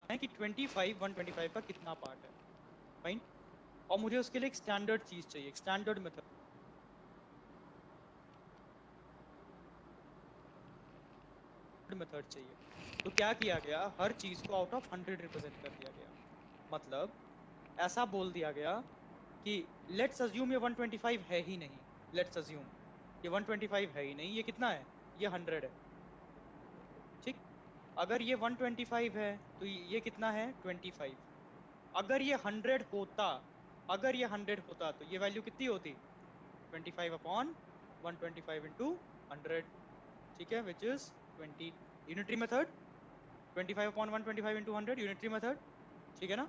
है कि 25 125 का कितना पार्ट है, फाइन। और मुझे उसके लिए एक स्टैंडर्ड चीज चाहिए, एक स्टैंडर्ड मेथड चाहिए। तो क्या किया गया, हर चीज को आउट ऑफ 100 रिप्रेजेंट कर दिया गया। मतलब ऐसा बोल दिया गया कि लेट्स अज्यूम ये 125 है ही नहीं, लेट्स अज्यूम ये 125 है ही नहीं, ये कितना है, ये 100 है, ठीक। अगर ये 125 है तो ये कितना है, 25। अगर ये 100 होता, अगर ये 100 होता तो ये वैल्यू कितनी होती, 25 अपॉन 125 इंटू 100, ठीक है, which is 20। Unitary method, 25 upon 125 into 100, unitary method, ठीक है ना।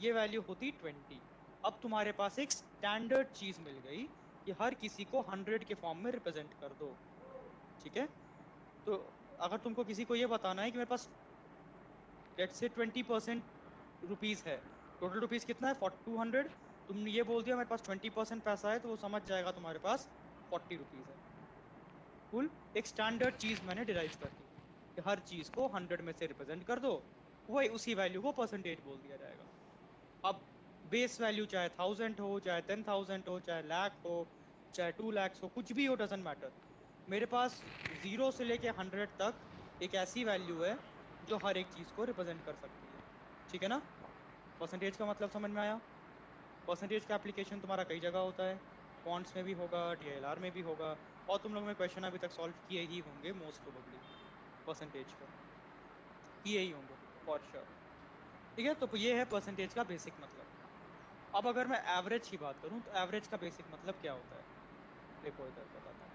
ये वैल्यू होती 20। अब तुम्हारे पास एक स्टैंडर्ड चीज मिल गई कि हर किसी को 100 के फॉर्म में रिप्रेजेंट कर दो, ठीक है। तो अगर तुमको किसी को ये बताना है कि मेरे पास लेट्स से 20% रुपीज है, टोटल रुपीज कितना है 200, तुमने ये बोल दिया मेरे पास 20% पैसा है, तो वो समझ जाएगा तुम्हारे पास 40 रुपीज है। कुल एक स्टैंडर्ड चीज मैंने डिराइव कर दी कि हर चीज को 100 में से रिप्रेजेंट कर दो, वही उसी वैल्यू को परसेंटेज बोल दिया जाएगा। अब बेस वैल्यू चाहे 1000 हो, चाहे 10,000 हो, चाहे लाख हो, चाहे 2 लाख हो, कुछ भी हो, डजेंट मैटर। मेरे पास 0 से लेके 100 तक एक ऐसी वैल्यू है जो हर एक चीज को रिप्रेजेंट कर सकती है, ठीक है ना। परसेंटेज का मतलब समझ में आया। परसेंटेज का एप्लीकेशन तुम्हारा कई जगह होता है, क्वांट्स में भी होगा, टीएलआर में भी होगा, और तुम लोगों ने क्वेश्चन अभी तक सॉल्व किए ही होंगे मोस्ट प्रोबेबली, परसेंटेज पे किए ही होंगे फॉर श्योर, ठीक है। तो ये है परसेंटेज का बेसिक मतलब। अब अगर मैं एवरेज की बात करूं तो एवरेज का बेसिक मतलब क्या होता है, देखो इधर बताता हूं।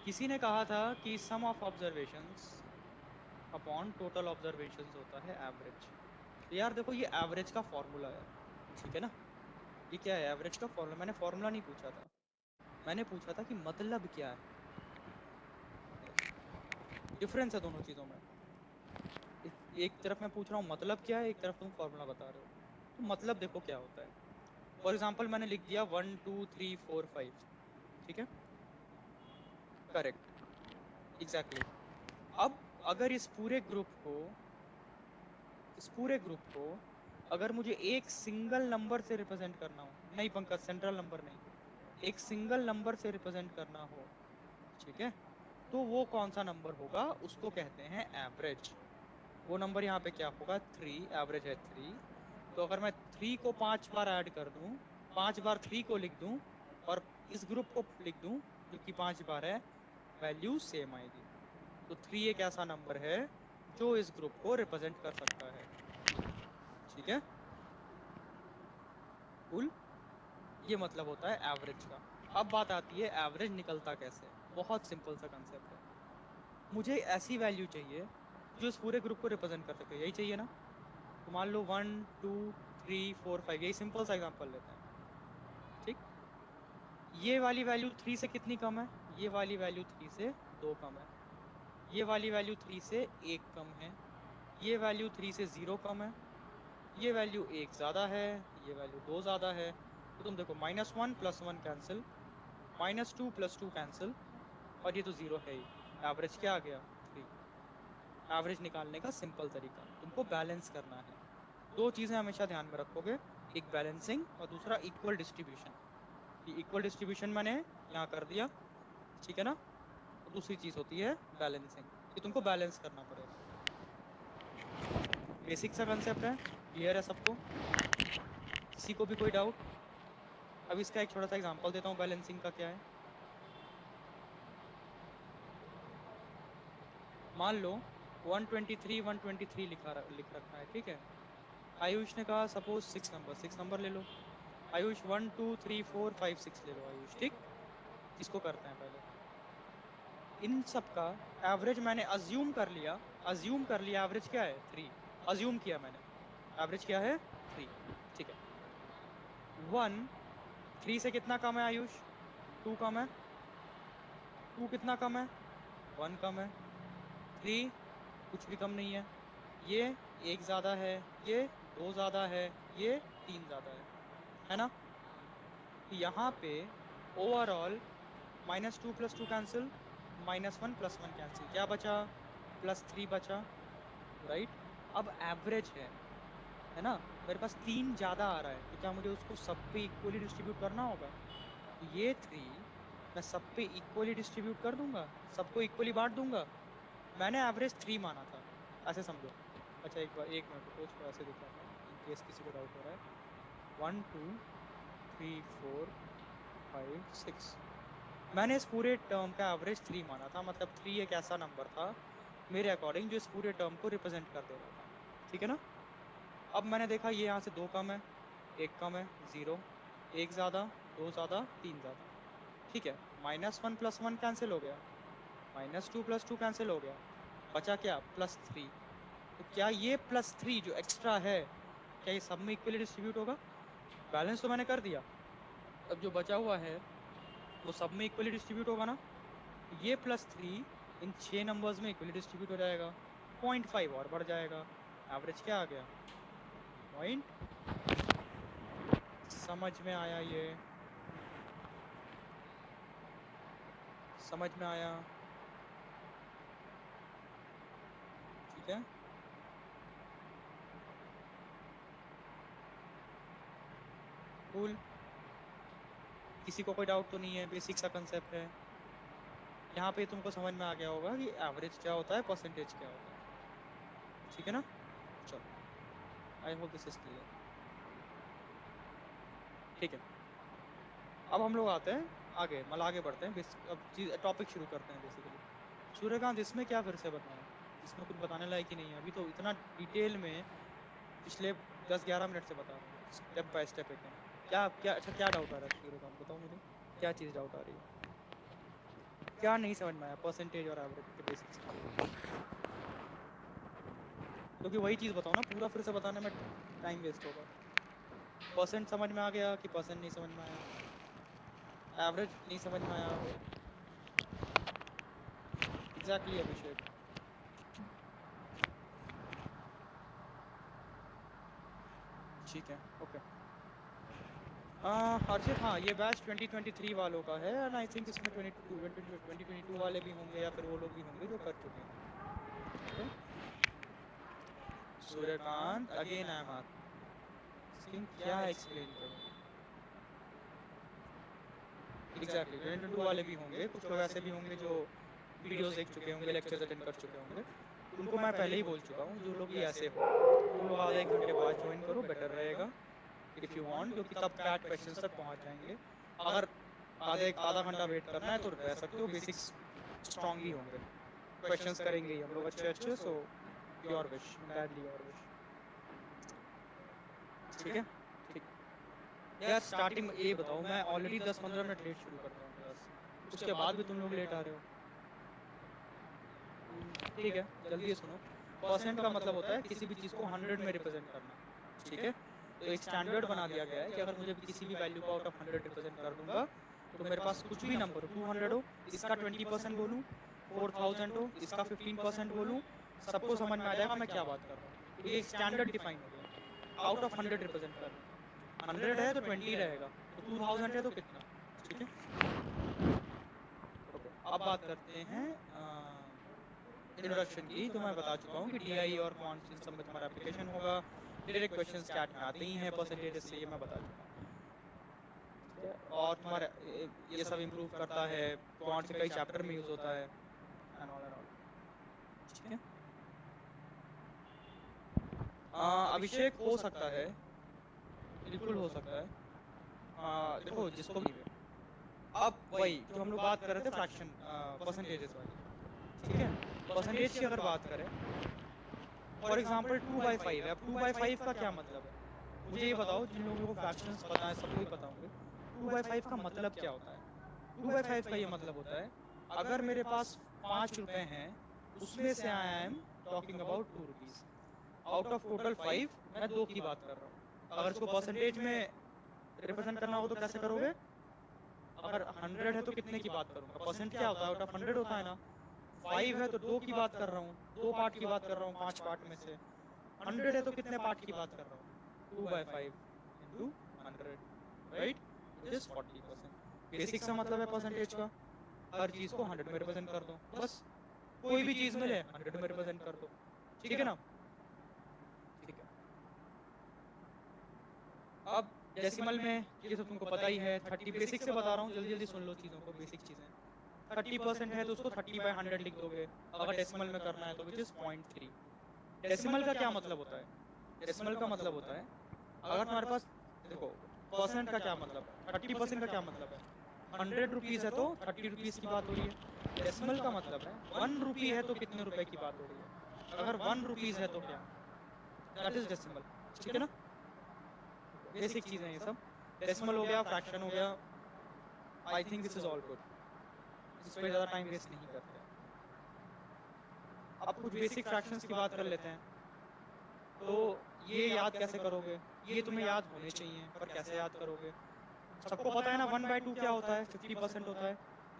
किसी ने कहा था कि sum of observations upon total observations होता है एवरेज। तो यार देखो ये एवरेज का फॉर्मूला है, ठीक है ना। ये क्या है, एवरेज का फॉर्मूला। मैंने फॉर्मूला नहीं पूछा था, मैंने पूछा था कि मतलब क्या है। डिफरेंस है दोनों चीजों में। एक तरफ मैं पूछ रहा हूँ मतलब क्या है, एक तरफ तुम फॉर्मूला बता रहे हो। तो मतलब देखो क्या होता है। फॉर एग्जाम्पल मैंने लिख दिया 1 2 3 4 5, ठीक है, करेक्ट, एग्जैक्टली। अब अगर इस पूरे ग्रुप को अगर मुझे एक सिंगल नंबर से रिप्रेजेंट करना हो, नहीं पंकज सेंट्रल नंबर नहीं, एक सिंगल नंबर से रिप्रेजेंट करना हो, ठीक है, तो वो कौन सा नंबर होगा, उसको कहते हैं एवरेज। वो नंबर यहाँ पे क्या होगा, 3, एवरेज है 3। तो अगर मैं 3 को 5 बार ऐड कर दूं, 5 बार 3 को लिख दूं, और इस ग्रुप को लिख दूं जो कि 5 बार है, वैल्यू सेम आएगी। तो 3 एक ऐसा नंबर है जो इस ग्रुप को रिप्रेजेंट कर सकता है, ठीक है, कुल। ये मतलब होता है एवरेज का। अब बात आती है एवरेज निकलता कैसे। बहुत सिंपल सा कंसेप्ट है। मुझे ऐसी वैल्यू चाहिए जो इस पूरे ग्रुप को रिप्रेजेंट कर सके, यही चाहिए ना। तो मान लो 1 2 3 4 5, यही सिंपल सा एग्जांपल लेते हैं, ठीक। ये वाली वैल्यू 3 से कितनी कम है, ये वाली वैल्यू 3 से 2 कम है, ये वाली वैल्यू 3 से 1 कम है, ये वैल्यू 3 से 0 कम है, ये वैल्यू 1 ज्यादा है, ये वैल्यू 2 ज्यादा है। तो तुम देखो -1 +1 कैंसिल, -2 +2 कैंसिल, और ये तो 0 है ही। एवरेज क्या आ गया, 3। एवरेज निकालने का सिंपल तरीका, तुमको बैलेंस करना है। दो चीजें हमेशा ध्यान में रखोगे, एक बैलेंसिंग और दूसरा इक्वल डिस्ट्रीब्यूशन। इक्वल डिस्ट्रीब्यूशन मैंने यहाँ कर दिया, ठीक है ना। और दूसरी चीज होती है बैलेंसिंग, कि तुमको बैलेंस करना पड़ेगा। बेसिक सा कंसेप्ट है, क्लियर है सबको, किसी को भी कोई डाउट। अब इसका एक छोटा सा एग्जांपल देता हूँ बैलेंसिंग का क्या है। मान लो 123 123 लिख रखा है, ठीक है। आयुष ने कहा सपोज 6 नंबर, 6 नंबर ले लो। आयुष 1 2 3 4 5 6 ले लो आयुष, ठीक। इसको करते हैं पहले। इन सब का एवरेज मैंने अज्यूम कर लिया एवरेज क्या है, 3। अज्यूम किया मैंने, एवरेज क्या है, 3, ठीक है। 1 3 से कितना कम है आयुष, 2 कम है। 2 कितना कम है, 1 कम है। 3 कुछ भी कम नहीं है। ये 1 ज्यादा है, ये 2 ज्यादा है, ये 3 ज्यादा है ना। तो यहाँ पे ओवरऑल -2 + 2 कैंसिल, -1 + 1 कैंसिल, क्या बचा, +3 बचा। राइट। अब एवरेज है ना, मेरे पास 3 ज़्यादा आ रहा है, तो क्या मुझे उसको सब पे इक्वली डिस्ट्रीब्यूट करना होगा? तो ये 3 मैं सब पे इक्वली डिस्ट्रीब्यूट कर दूंगा, सबको इक्वली बांट दूंगा। मैंने एवरेज 3 माना था, ऐसे समझो। अच्छा एक बार, एक मिनट रुको, इसको ऐसे दिखाता हूँ इन केस किसी को डाउट हो रहा है। 1 2 3 4 5 6, मैंने इस पूरे टर्म का एवरेज 3 माना था, मतलब 3 एक ऐसा नंबर था मेरे अकॉर्डिंग जो इस पूरे टर्म को रिप्रेजेंट कर दे रहा था, ठीक है ना। अब मैंने देखा ये यहाँ से 2 कम है, 1 कम है, 0, 1 ज़्यादा, 2 ज़्यादा, 3 ज़्यादा, ठीक है। -1 + 1 कैंसिल हो गया, -2 + 2 कैंसिल हो गया, बचा क्या? +3। तो क्या ये +3 जो एक्स्ट्रा है, क्या ये सब में इक्वली डिस्ट्रीब्यूट होगा? बैलेंस तो मैंने कर दिया, अब जो बचा हुआ है वो सब में इक्वली डिस्ट्रीब्यूट होगा ना। तो ये +3 इन 6 नंबर्स में इक्वली डिस्ट्रीब्यूट हो जाएगा, 0.5 और बढ़ जाएगा, एवरेज क्या आ गया? पॉइंट। समझ में आया? ये समझ में आया? ठीक है, कूल। किसी को कोई डाउट तो नहीं है? बेसिक सा कंसेप्ट है। यहाँ पे तुमको समझ में आ गया होगा कि एवरेज क्या होता है, परसेंटेज क्या होता है, ठीक है ना। चलो, I hope this is clear. ठीक है, अब हम लोग आते हैं आगे, मतलब आगे बढ़ते हैं, अब टॉपिक शुरू करते हैं बेसिकली। सूर्यकांत, इसमें क्या फिर से बताऊं? इसमें कुछ बताने लायक ही नहीं है, अभी तो इतना डिटेल में पिछले 10-11 मिनट से बता रहा हूँ, स्टेप बाय स्टेप एकदम। क्या क्या अच्छा, क्या डाउट आ रहा है सूर्यकांत, बताओ मुझे, क्या चीज़ डाउट आ रही है? क्या नहीं समझ में आया परसेंटेज और एवरेज के बेसिक्स में? क्योंकि वही चीज़ बताओ ना, पूरा फिर से बताने में टाइम वेस्ट होगा। परसेंट समझ में आ गया कि परसेंट नहीं समझ में आया? एवरेज नहीं समझ में आया? एग्जैक्टली अभिषेक। ठीक है, ओके। हर्षित, हाँ ये बैच 2023 वालों का है, एंड आई थिंक इसमें 2022 वाले भी होंगे, या फिर वो लोग भी होंगे जो कर चुके हैं। Okay, Suryakant, again I am asking, क्या एक्सप्लेन करूं? एग्जैक्टली, 2022 वाले भी होंगे, कुछ लोग ऐसे भी होंगे जो वीडियोस देख चुके होंगे, लेक्चर्स अटेंड कर चुके होंगे। उनको मैं पहले ही बोल चुका हूँ, जो लोग भी ऐसे हो, तुम लोग आधा 1 घंटे बाद ज्वाइन करो, बेटर रहेगा इफ़ यू वांट, क्योंकि तब कैट क्वेश्चंस तक पहुंच जाएंगे। अगर आधा घंटा वेट करना है तो रह सकते हो, बेसिक्स स्ट्रांग ही होंगे, क्वेश्चंस करेंगे ही हम लोग अच्छे अच्छे। So your wish, entirely your wish, ठीक है। ठीक। यार स्टार्टिंग में ये बताओ, मैं ऑलरेडी 10-15 मिनट लेट शुरू करता हूँ क्लास, उसके बाद भी तुम लोग लेट आ रहे हो। ठीक है, जल्दी सुनो। परसेंट का मतलब होता है किसी भी चीज़ को 100 में रिप्रेजेंट करना, ठीक है। तो एक स्टैंडर्ड बना दिया गया है कि अगर मुझे किसी भी वैल्यू को आउट ऑफ 100 रिप्रेजेंट कर दूंगा, तो मेरे पास कुछ भी नंबर हो, 200 हो, इसका 20% बोलूँ, 4000 हो, इसका 15% बोलूँ, सबको समझ में आ जाएगा मैं क्या बात कर रहा हूँ। तो ये एक स्टैंडर्ड डिफाइन हो गया, आउट ऑफ 100 रिप्रेजेंट करना। 100 है तो 20 रहेगा, तो 2000 है तो कितना, ठीक है। ओके, अब बात करते हैं इंट्रोडक्शन की। तो मैं बता चुका हूँ कि डीआई और क्वांट्स इन सब में तुम्हारा एप्लीकेशन होगा, डायरेक्ट क्वेश्चंस चैट में आते ही हैं परसेंटेज से, ये मैं बता चुका हूँ, ठीक है। और तुम्हारा ये सब इम्प्रूव करता है, क्वांट्स के कई चैप्टर में यूज होता है, एंड ऑल, ठीक है। अभिषेक, हो सकता है, बिल्कुल हो सकता है। देखो जिसको भी, अब वही जो हम लोग बात कर रहे थे फ्रैक्शन परसेंटेजेस वाली, ठीक है। परसेंटेज की अगर बात करें, फॉर एग्जांपल 2/5 है, अब 2/5 का क्या मतलब है? मुझे ये बताओ, जिन लोगों को फ्रैक्शंस पता है, सबको ही पता होंगे 2/5 का मतलब क्या होता है। 2/5 का ये मतलब होता है, अगर मेरे पास 5 रुपए हैं, उसमें से I am talking about 2 rupees, out of total 5 मैं 2 की बात कर रहा हूँ। अगर इसको परसेंटेज में रिप्रेजेंट करना हो तो कैसे करोगे? अगर 100 है तो कितने की बात करूंगा? परसेंट क्या होता है? आउट ऑफ 100 होता है ना। 5 है तो 2 की बात कर रहा हूँ, 2 पार्ट की बात कर रहा हूँ, 5 पार्ट में से। 100 है तो कितने पार्ट की बात कर रहा हूँ? 2/5 into 100, right, which is 40%। Basic सा मतलब है परसेंटेज का, हर चीज को 100 में रिप्रेजेंट कर दो, बस कोई भी चीज मिले 100 में रिप्रेजेंट कर दो, ठीक है ना। अब डेसिमल में ये सब तुमको पता ही है, 30 बेसिक से बता रहा हूँ, जल्दी जल्दी सुन लो चीज़ों को, बेसिक चीज़ें। 30% है तो उसको 30/100 लिख दोगे, अगर डेसिमल में करना है तो, विच इज 0.3। डेसिमल का क्या मतलब होता है? डेसिमल का मतलब होता है, अगर तुम्हारे पास, देखो परसेंट का क्या मतलब है, 30% का क्या मतलब है, 100 रुपीज है तो 30 रुपीज की बात हो रही है। डेसिमल का मतलब है 1 रुपी है तो कितने रुपए की बात हो रही है, अगर 1 रुपीज है तो क्या, दैट इज डेसिमल। ठीक है ना, बेसिक चीजें हैं ये सब। डेसिमल हो गया, फ्रैक्शन हो गया, I think this is all good, इस पर ज्यादा टाइम वेस्ट नहीं करते हैं। अब कुछ बेसिक फ्रैक्शंस की बात कर लेते हैं। तो ये याद कैसे करोगे, ये तुम्हें याद होने चाहिए, पर कैसे याद करोगे? सबको पता है ना 1/2 क्या होता है, 50% होता है,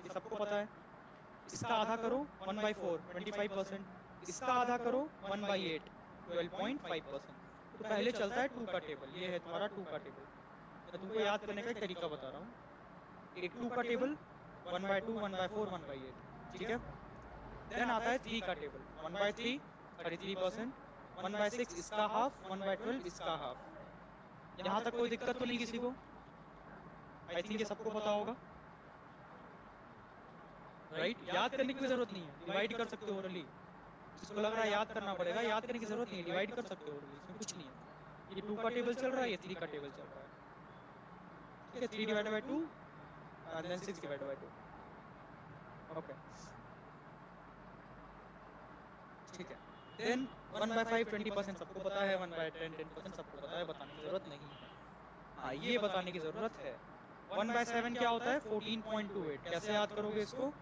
ये सबको पता है। इसका आधा करो 1/4, 25%। इसका आधा करो 1/8, 12.5%। तो पहले चलता है 2 का टेबल, ये है तुम्हारा 2 का टेबल। मैं तुमको याद करने का एक तरीका बता रहा हूँ। एक 2 का टेबल, 1/2, 1/4, 1/8, ठीक है। देन आता है 3 का टेबल, 1/3, 33%, 1/6 इसका हाफ, 1/12 इसका हाफ। यहाँ तक कोई दिक्कत तो नहीं किसी को? आई थिंक ये सबको पता होगा, राइट? याद करने की भी जरूरत नहीं है, डिवाइड कर सकते हो ओरली। जिसको लग रहा है याद करना पड़ेगा, याद करने की जरूरत नहीं है, डिवाइड कर सकते हो ओरली, इसमें कुछ नहीं है। ये 2 का टेबल चल रहा है, ये 3 का टेबल चल रहा है, ठीक है। 3/2 एंड देन 6/2। ओके, ठीक है। देन 1/5 20% सबको पता है, 1/10 10% सबको पता है, बताने की जरूरत नहीं है। हाँ, ये बताने की जरूरत है। 1/7 क्या होता है, 14.28। कैसे याद करोगे इसको?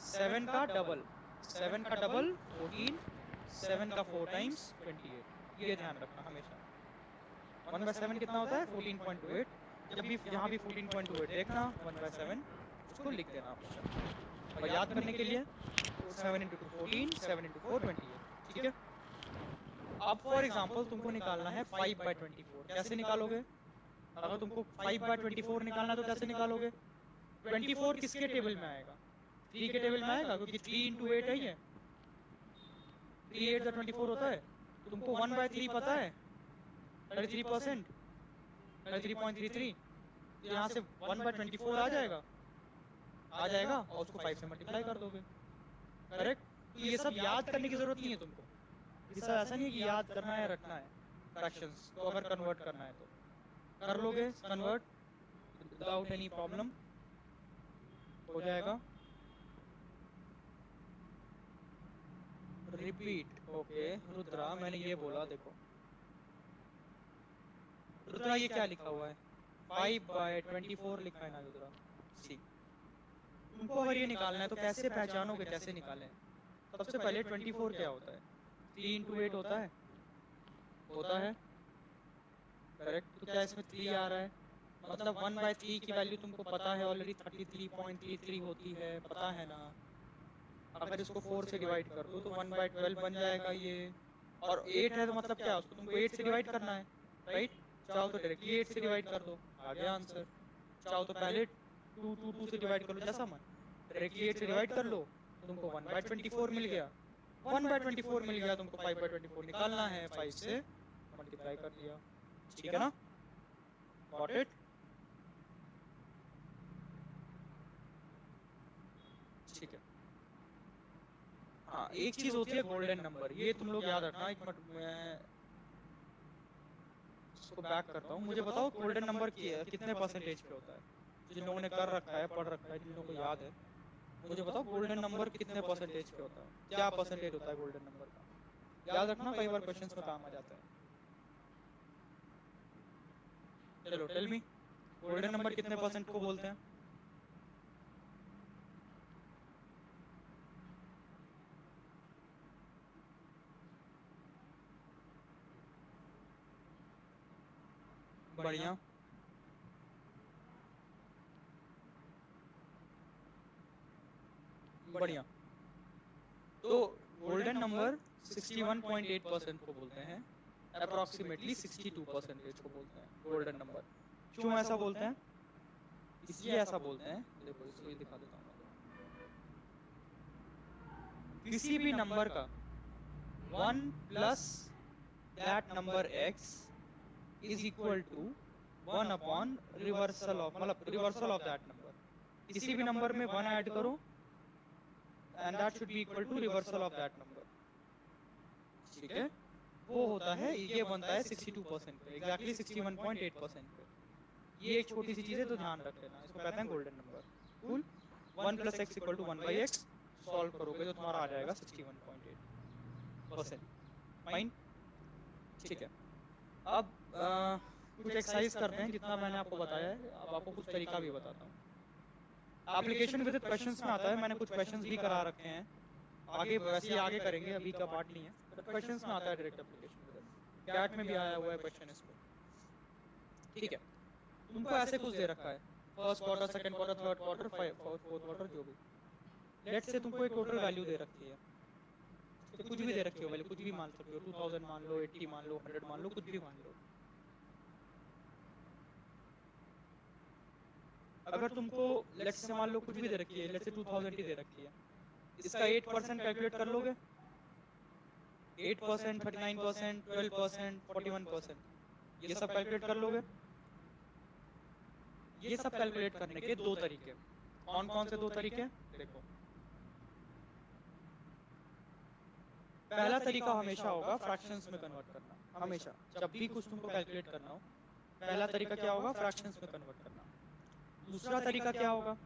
7 का डबल, 7 का डबल 14, 7 का 4 टाइम्स 28, ये ध्यान रखना हमेशा। 1/7 कितना होता है, 14.28। जब भी यहाँ भी 14.28 देखना, 1/7 उसको लिख देना हमेशा। और याद करने के लिए 7 इंटू 2 14, 7 इंटू 4 28, ठीक है। अब फॉर एग्जाम्पल तुमको निकालना है 5/24, कैसे निकालोगे? अगर तुमको 5/24 निकालना है तो कैसे निकालोगे? 24 किसके टेबल में आएगा? 3 के टेबल में आएगा, क्योंकि 3 इंटू 8 है ये, 3 8 24 होता है। तो तुमको 1/3 पता है, 33%, 33.33। तो यहाँ से 1/24 आ जाएगा, आ जाएगा, और उसको 5 से मल्टीप्लाई कर दोगे, करेक्ट। तो ये सब याद करने की जरूरत नहीं है तुमको, ये सब ऐसा नहीं है कि याद करना है रखना है। फ्रैक्शंस को अगर कन्वर्ट करना है तो कर लोगे कन्वर्ट विदाउट एनी प्रॉब्लम, हो जाएगा। रिपीट, ओके रुद्रा, मैंने ये बोला, देखो रुद्रा ये क्या लिखा हुआ है, 5/24 लिखा है ना रुद्रा। सी, तुमको अगर ये निकालना है तो कैसे पहचानोगे, कैसे निकालें? सबसे पहले 24 क्या होता है, 3 इंटू 8 होता है, होता है, करेक्ट। तो क्या इसमें 3 आ रहा है, मतलब 1/3 की वैल्यू तुमको पता है ऑलरेडी, 33.33 होती है, पता है ना। अगर इसको 4 से डिवाइड कर दो तो 1/12 बन जाएगा ये। और 8 है तो मतलब क्या, उसको तुमको 8 से डिवाइड करना है, राइट। चाहो तो डायरेक्टली 8 से डिवाइड कर दो, आ गया आंसर। चाहो तो पहले 2 से डिवाइड कर लो, जैसा मन। डायरेक्टली 8 से डिवाइड कर लो तो तुमको 1/24 मिल गया, 1/24 मिल गया, तुमको 5/24 निकालना है, 5 से मल्टीप्लाई कर दिया, ठीक है ना। गॉट इट, ठीक है। हाँ, एक चीज होती है गोल्डन नंबर, ये तुम लोग याद रखना। एक मिनट मैं इसको बैक करता हूँ। मुझे बताओ गोल्डन नंबर कितने परसेंटेज पे होता है? जिन लोगों ने कर रखा है, पढ़ रखा है, जिन लोगों को याद है, मुझे बताओ गोल्डन नंबर कितने परसेंटेज पे होता है, क्या परसेंटेज होता है गोल्डन नंबर का? याद रखना, कई बार क्वेश्चंस में काम आ जाता है। चलो टेल मी, गोल्डन नंबर कितने परसेंट को बोलते हैं? बढ़िया, बढ़िया। तो गोल्डन नंबर 61.8% को बोलते हैं, अप्रोक्सीमेटली 62 परसेंटेज को बोलते हैं गोल्डन नंबर। क्यों ऐसा बोलते हैं? इसलिए ऐसा बोलते हैं, देखो इसको ये दिखा देता हूँ मैं तुम्हें। किसी भी नंबर का 1 plus that number x is equal to 1 upon reversal of, मतलब रिवर्सल ऑफ दैट नंबर। किसी भी नंबर में 1 ऐड करो and that should be equal to reversal of that number. ठीक है, वो होता है, ये बनता है 62% पे, एग्जैक्टली 61.8% पे। ये एक छोटी सी चीज है तो ध्यान रख लेना, इसको कहते हैं golden number. Cool. 1 + x = 1/x solve करोगे तो तुम्हारा आ जाएगा 61.8%। फाइन। ठीक है, अब कुछ एक्सरसाइज करते हैं, जितना मैंने आपको बताया है अब आपको कुछ तरीका भी बताता हूँ। एप्लीकेशन विद क्वेश्चंस में आता है, मैंने कुछ क्वेश्चंस भी करा रखे हैं, आगे वैसे ही आगे करेंगे, अभी का पार्ट नहीं है, बट क्वेश्चंस में आता है डायरेक्ट एप्लीकेशन विद। कैट में भी आया हुआ है क्वेश्चन इस पे। ठीक है, तुमको ऐसे कुछ दे रखा है, first quarter, second quarter, third quarter, fourth quarter, जो भी। लेट्स से तुमको एक टोटल वैल्यू दे रखी है, तो कुछ भी दे रखी हो वैल्यू, कुछ भी मान सकते हो, 2000 मान लो, 80 मान लो, 100 मान लो, कुछ भी मान लो। अगर तुमको लेट्स से मान लो कुछ भी दे रखी है, लेट्स से 2000 ही दे रखी है, इसका 8% कैलकुलेट कर लोगे? 8%, 39%, 12%, 41%, ये सब कैलकुलेट कर लोगे? ये सब कैलकुलेट करने के दो तरीके। कौन कौन से दो तरीके? देखो, पहला तरीका हमेशा होगा फ्रैक्शंस में कन्वर्ट करना। हमेशा जब भी कुछ तुमको कैलकुलेट करना हो, पहला तरीका क्या होगा? फ्रैक्शंस में कन्वर्ट करना। दूसरा तरीका क्या होगा?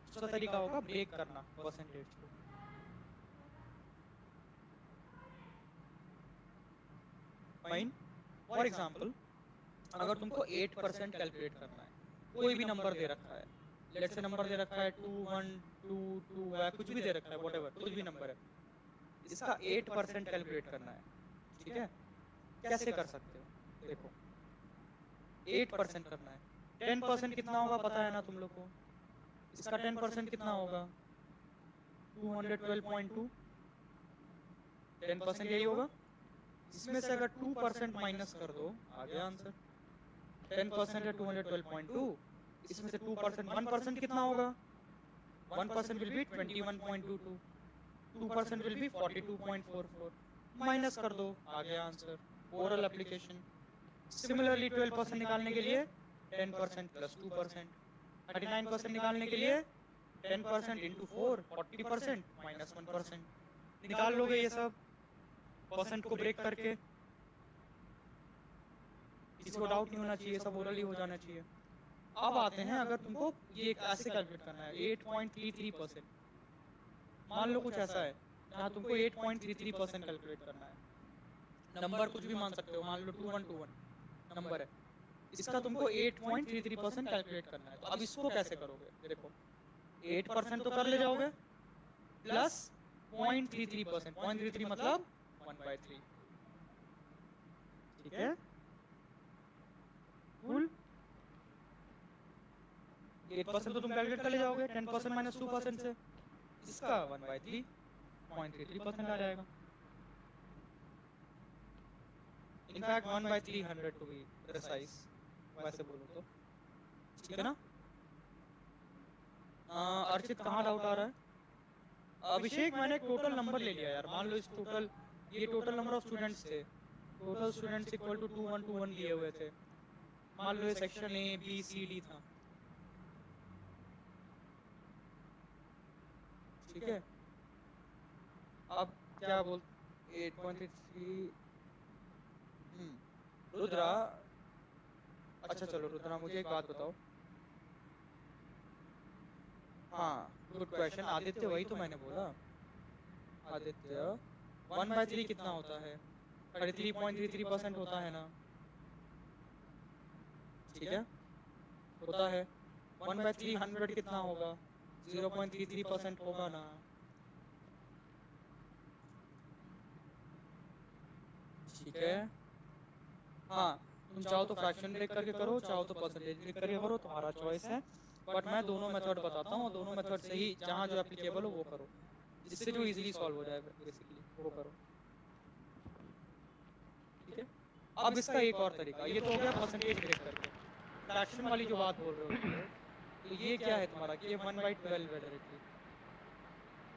दूसरा तरीका होगा ब्रेक करना परसेंटेज को। फाइन। फॉर एग्जाम्पल, अगर तुमको 8% कैलकुलेट करना है, कोई भी नंबर दे रखा है, लेट्स से नंबर दे रखा है 2 1 2 2 है, कुछ भी दे रखा है, व्हाटएवर, कुछ भी नंबर है, इसका 8% कैलकुलेट करना है। ठीक है, कैसे कर सकते हो? देखो, 8% करना है, 10% कितना होगा पता है ना तुम लोग को? इसका 10% कितना होगा? 212.2। 10% यही होगा। इसमें से अगर 2% माइनस कर दो, आ गया आंसर। 10% है 212.2, इसमें से 2%, 1% कितना होगा? 1% will be 21.22, 2% will be 42.44, minus कर दो, आ गया आंसर। Oral application. सिमिलरली 12% निकालने के लिए 10% + 2%, 39% निकालने के लिए 10% इंटू 4, 40% -1%। निकाल लोगे ये सब परसेंट को ब्रेक करके, किसी को डाउट नहीं होना चाहिए, सब ओरली हो जाना चाहिए। अब आते हैं, अगर तुमको ये ऐसे कैलकुलेट करना है 8.33%, मान लो कुछ ऐसा है जहाँ तुमको 8.33% कैलकुलेट करना है, नंबर कुछ भी मान सकते हो, मान लो 2121 नंबर है, इसका तुमको 8.33% कैलकुलेट करना है। तो अब इसको कैसे करोगे? देखो, 8% तो कर ले जाओगे, प्लस 0.33%, 0.33 मतलब 1/3। ठीक है, फुल 8% तो तुम कैलकुलेट कर ले जाओगे, 10% - 2% से इसका 1/3, 0.33% आ जाएगा। इनफैक्ट 1/300 टू बी प्रिसाइज, वैसे बोलो तो। ठीक है ना? अर्चित कहाँ डाउट आ रहा है? अभिषेक, मैंने एक टोटल नंबर ले लिया यार, मान लो इस टोटल, ये टोटल नंबर ऑफ स्टूडेंट्स थे, टोटल स्टूडेंट्स इक्वल टू 2121 दिए हुए थे, मान लो ये section A B C D था। ठीक है, अब क्या बोल, 8.33। रुद्रा, अच्छा चलो रुद्रा, मुझे एक बात बताओ। हाँ, गुड क्वेश्चन आदित्य, वही तो मैंने बोला। आदित्य, 1/3 कितना होता है? 33.33% होता है ना? ठीक है, होता है। 1/3 100 कितना होगा? 0.33% होगा ना? ठीक है, हाँ, तुम चाहो तो फ्रैक्शन ब्रेक करके करो, चाहो तो परसेंटेज ब्रेक करके करो, तुम्हारा चॉइस है। बट मैं दोनों मेथड बताता हूँ, और दोनों मेथड से ही जहाँ जो एप्लीकेबल हो वो करो, जिससे जो इजीली सॉल्व हो जाए बेसिकली वो करो। ठीक है, अब इसका एक और तरीका, ये तो हो गया परसेंटेज ब्रेक करके। फ्रैक्शन वाली जो बात बोल रहे हो तुम लोग, तो ये क्या है तुम्हारा कि ये 1/12 है डायरेक्टली,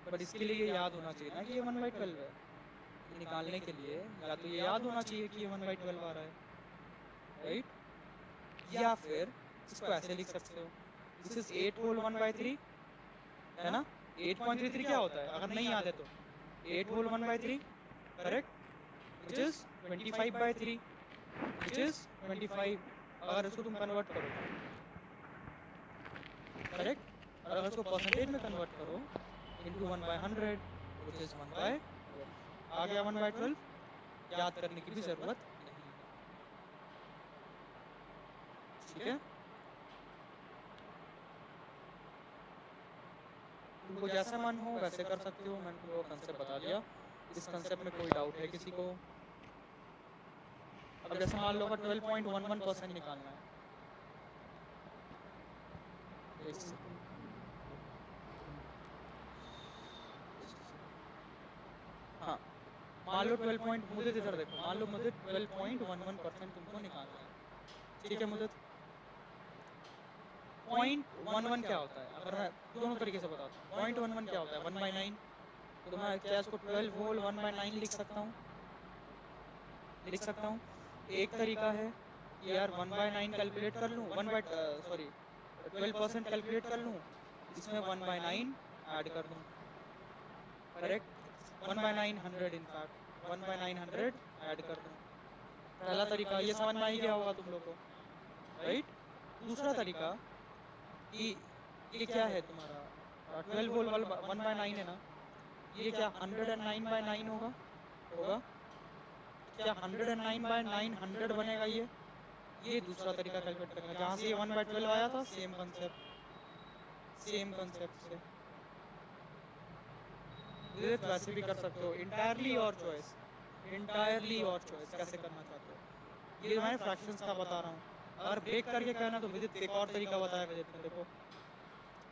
बट इसके लिए ये याद होना चाहिए ना कि ये 1/12 है। ये निकालने के लिए या तो ये याद होना चाहिए कि ये 1/12 आ रहा है, राइट? या फिर इसको ऐसे लिख सकते हो, दिस इज 8 होल 1/3, है ना। 8.33 क्या होता है अगर नहीं याद है तो, 8 whole 1/3, correct, which is 25/3, which is 25। अगर इसको तुम कन्वर्ट करो तो, करेक्ट, और अगर इसको परसेंटेज में कन्वर्ट करो इंटू 1/100, विच इज 1/12, आ गया 1/12। याद करने की भी जरूरत नहीं है, ठीक है। तुमको जैसा मन हो वैसे कर सकते हो, मैंने तुमको कंसेप्ट बता दिया। इस कंसेप्ट में कोई डाउट है किसी को? अब जैसे मान लो अगर 12.11% निकालना है, एक सेकंड, हाँ, मान लो 12 पॉइंट, मुझे इधर देखो, मान लो मुझे 12.11% तुमको निकालना है, ठीक है। मुझे 0.11 क्या होता है, अगर मैं दोनों तरीके से बताता हूँ, 0.11 क्या होता है, 1/9। तो मैं क्या इसको 12 होल 1/9 लिख सकता हूँ, लिख सकता हूँ। एक तरीका है कि यार 1/9 कैलकुलेट कर लूँ, 12% कैलकुलेट कर लूँ, इसमें 1/9 ऐड कर दूँ, करेक्ट, 1/9 100, इनफैक्ट 1/9 100 ऐड कर दूँ। पहला तरीका ये समझ में आ ही गया होगा तुम लोग को, राइट। दूसरा तरीका कि ये क्या है तुम्हारा, 12 होल 1/9 है ना, ये क्या 109/9 होगा, होगा। क्या 109/9 100 बनेगा ये दूसरा तरीका कैलकुलेट करने का, जहां से ये 1/12 आया था, सेम कंसेप्ट, सेम कंसेप्ट से विदित वैसे भी कर सकते हो, इंटायरली और चॉइस, इंटायरली और चॉइस कैसे करना चाहते हो। ये तो मैंने फ्रैक्शंस का बता रहा हूँ, अगर ब्रेक करके कहना तो विदित एक और तरीका बताया विदित ने, देखो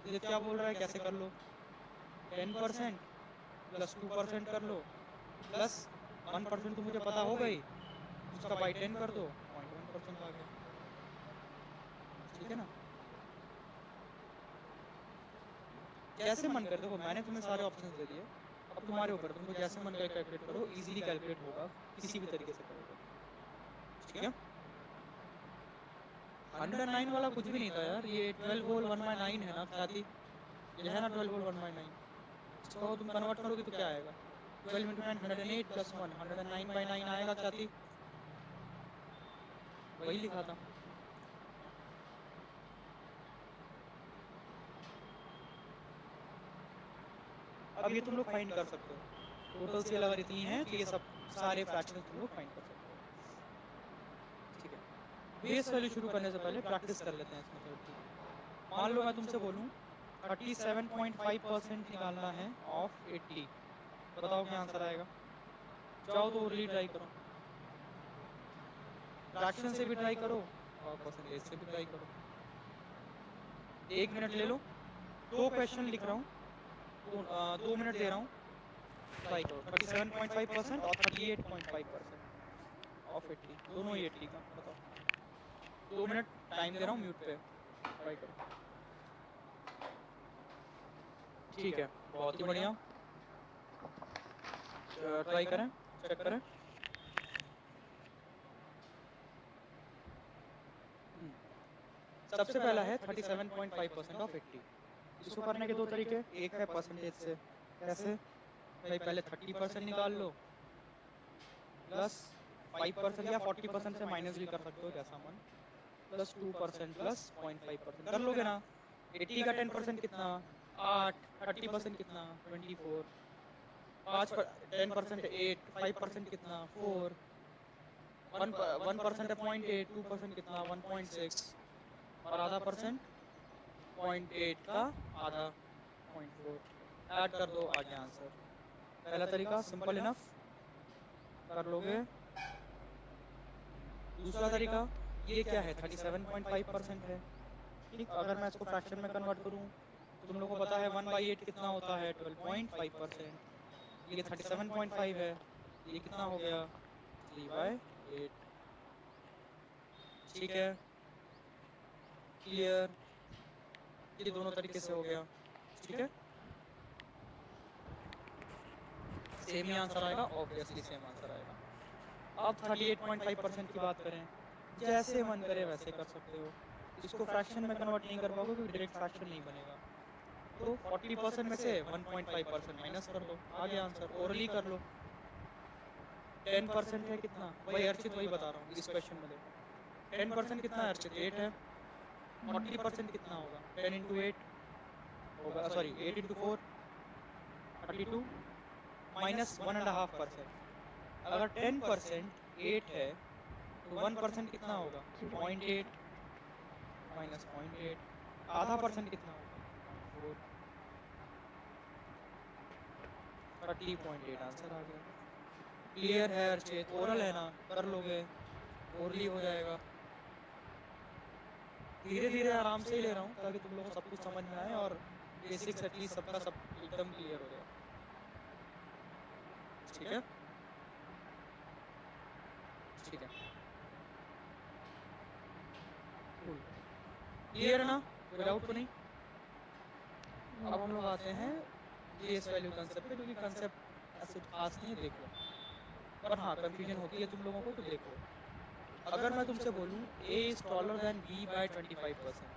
विदित क्या बोल रहा है, कैसे कर लो, 10% प्लस 2% कर लो, प्लस 1% तो मुझे पता होगा ही, उसका बाई 10 कर दो, 0.1% आ गया, ठीक है ना। जैसे मन कर, देखो मैंने तुम्हें सारे ऑप्शंस दे दिए, अब तुम्हारे ऊपर, तुमको जैसे मन करे कैलकुलेट करो, इजीली कैलकुलेट होगा किसी भी तरीके से करोगे, ठीक है। 109 वाला कुछ भी नहीं था यार, ये 12 होल 1/9 है ना ख्याति, ये है ना 12 होल 1/9, इसको तुम कन्वर्ट करोगे तो क्या आएगा, 12 इंटू 9 108 प्लस 1 109/9 आएगा ख्याति, वही लिखा था। अब ये तुम लोग फाइंड कर सकते हो, टोटल सेल अगर इतनी है तो ये सब सारे फ्रैक्शंस तुम लोग फाइंड कर सकते हो, ठीक है। बेस वैल्यू शुरू करने से पहले प्रैक्टिस कर लेते हैं इस मेथड की। मान लो मैं तुमसे बोलूं 37.5% निकालना है ऑफ 80, बताओ क्या आंसर आएगा। चाहो तो ओरली ट्राई करो, फ्रैक्शन से भी ट्राई करो और परसेंटेज से भी ट्राई करो। 1 मिनट ले लो, दो क्वेश्चन लिख रहा हूँ, 2 मिनट दे रहा हूँ, ट्राई करो। 37.5% और 38.5% ऑफ 80, दोनों ही 80 का, बताओ। 2 मिनट टाइम दे रहा हूँ म्यूट पे, ट्राई करो। ठीक है, बहुत ही बढ़िया, ट्राई करें, चेक करें। हम्म, सबसे पहला है 37.5% ऑफ 80। इसको करने के दो तरीके, एक है परसेंटेज से, कैसे भाई, पहले 30% निकाल लो, प्लस 5% या 40% से माइनस भी कर सकते हो जैसा मन, प्लस 2% प्लस 0.5% कर लोगे ना। 80 का 10% कितना, 8, 30% कितना, 24, 10% 8, 5% कितना, 4, 1% है 0.8, 2% कितना, 1.6, और आधा परसेंट 0.8 का आधा, 0.4, ऐड कर दो, आ गया आंसर। पहला तरीका सिंपल इनफ, कर लोगे। दूसरा तरीका, ये क्या है, 37.5% है, ठीक। अगर मैं इसको फ्रैक्शन में कन्वर्ट करूं तो तुम लोगों को पता है 1/8 कितना होता है, 12.5%। ये 37.5 है, ये कितना हो गया, 3/8, ठीक है, क्लियर। ये दोनों तरीके से हो गया, ठीक है, सेम ही आंसर आएगा, ऑब्वियसली सेम आंसर आएगा। अब 38.5% की बात करें, जैसे मन करे वैसे कर सकते हो। इसको फ्रैक्शन में कन्वर्ट नहीं कर पाओगे क्योंकि डायरेक्ट फ्रैक्शन नहीं बनेगा। तो 40% में से 1.5% माइनस कर दो, आ गया आंसर। ओरली कर लो। 10% है कितना भाई अर्चित, वही बता रहा हूँ इस क्वेश्चन में देखो। 10% कितना है अर्चित? 8 है। 40% कितना होगा? 10 इंटू 8 होगा, सॉरी 8 इंटू 4 32 माइनस 1.5%। अगर 10% 8 है तो 1% कितना होगा? 0.8 माइनस 0.8। आधा परसेंट कितना होगा? 0.4। 30.8 आंसर आ गया। क्लियर है अर्चित? ओरल है ना, कर लोगे, ओरली हो जाएगा। धीरे धीरे आराम से ही ले रहा हूँ ताकि तुम लोगों को सब कुछ समझ में आए और बेसिक्स एटलीस्ट सबका सब एकदम क्लियर हो जाए। ठीक है, ठीक है, कूल। क्लियर है ना, कोई डाउट तो नहीं? अब हम लोग आते हैं बेस वैल्यू कंसेप्ट पे, जो कि कंसेप्ट ऐसे खास नहीं है, देख लो। पर हाँ कंफ्यूजन होती है तुम लोगों को, तो देख लो। अगर मैं तुमसे बोलूँ A is taller than B by 25%,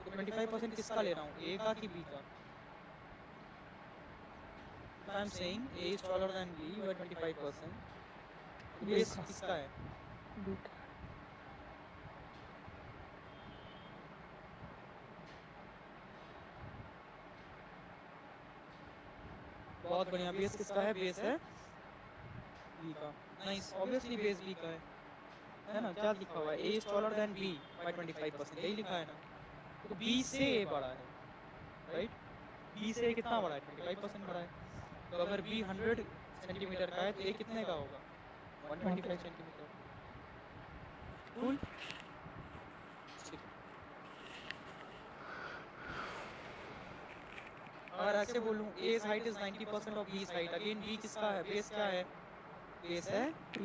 तो 25% किसका ले रहा हूँ, ए का कि बी का? If I am saying A is taller than B by 25%, तो बेस किसका है? बहुत बढ़िया, बेस किसका है? बेस है बी का। नाइस, ऑब्वियसली बेस बी का है ना? क्या लिखा हुआ है? A is taller than B by 25%, यही लिखा है ना? तो B से A बड़ा है, राइट? B से A कितना बड़ा है? 25% बड़ा है। तो अगर B 100 सेंटीमीटर का है तो A कितने का होगा? 125 सेंटीमीटर। कूल, ठीक है। अगर ऐसे बोलूं A's height is 90% of B's height, again B किसका है? बेस क्या है? बेस है B।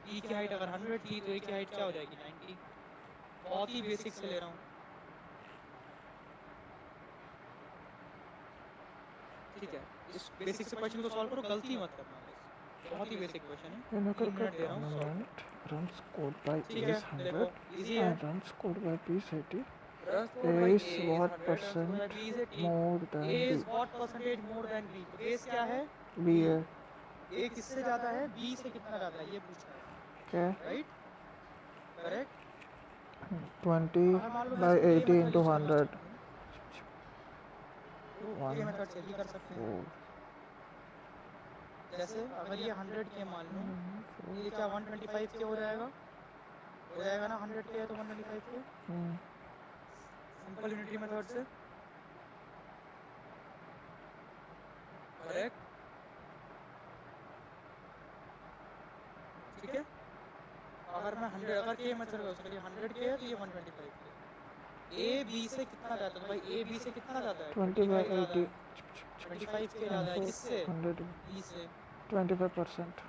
B की हाइट अगर 100 थी तो A की हाइट क्या हो जाएगी? 90। बहुत ही बेसिक से ले रहा हूँ, ठीक है। इस बेसिक से क्वेश्चन को सॉल्व करो, गलती मत करना बस। बहुत ही बेसिक क्वेश्चन है, 3 मिनट दे रहा हूँ, सॉल्व करो। runs code by ठीक A है, is 100 देखो इजी है। and runs code by B is 80. Run A score bye is A is what 100, run score bye percent B is 80। more A than B? Is what percentage more than B? तो base क्या है? B B। है A किससे ज्यादा है? B से कितना ज्यादा है, ये पूछा है, क्या? राइट? करेक्ट। 20 अगर मान लो मैं by इसको के 80 मेथड into यूज करना 100. चाहूँ तो के 1 मेथड से ही कर सकते हैं। 4 जैसे अगर ये 100 के मान लो तो ये क्या 125 के हो जाएगा? हो जाएगा ना, 100 के है तो 125 के। सिंपल यूनिटरी मेथड से, करेक्ट, ठीक है। अगर मैं 100, अगर के मेथड का यूज करिए, 100 के है तो ये 125 के है। ए बी से कितना ज्यादा? तो भाई ए बी से कितना ज्यादा है? 20 by 25 ज्यादा 80 है। 25 के ज्यादा है, किससे? 100 बी से। 25%.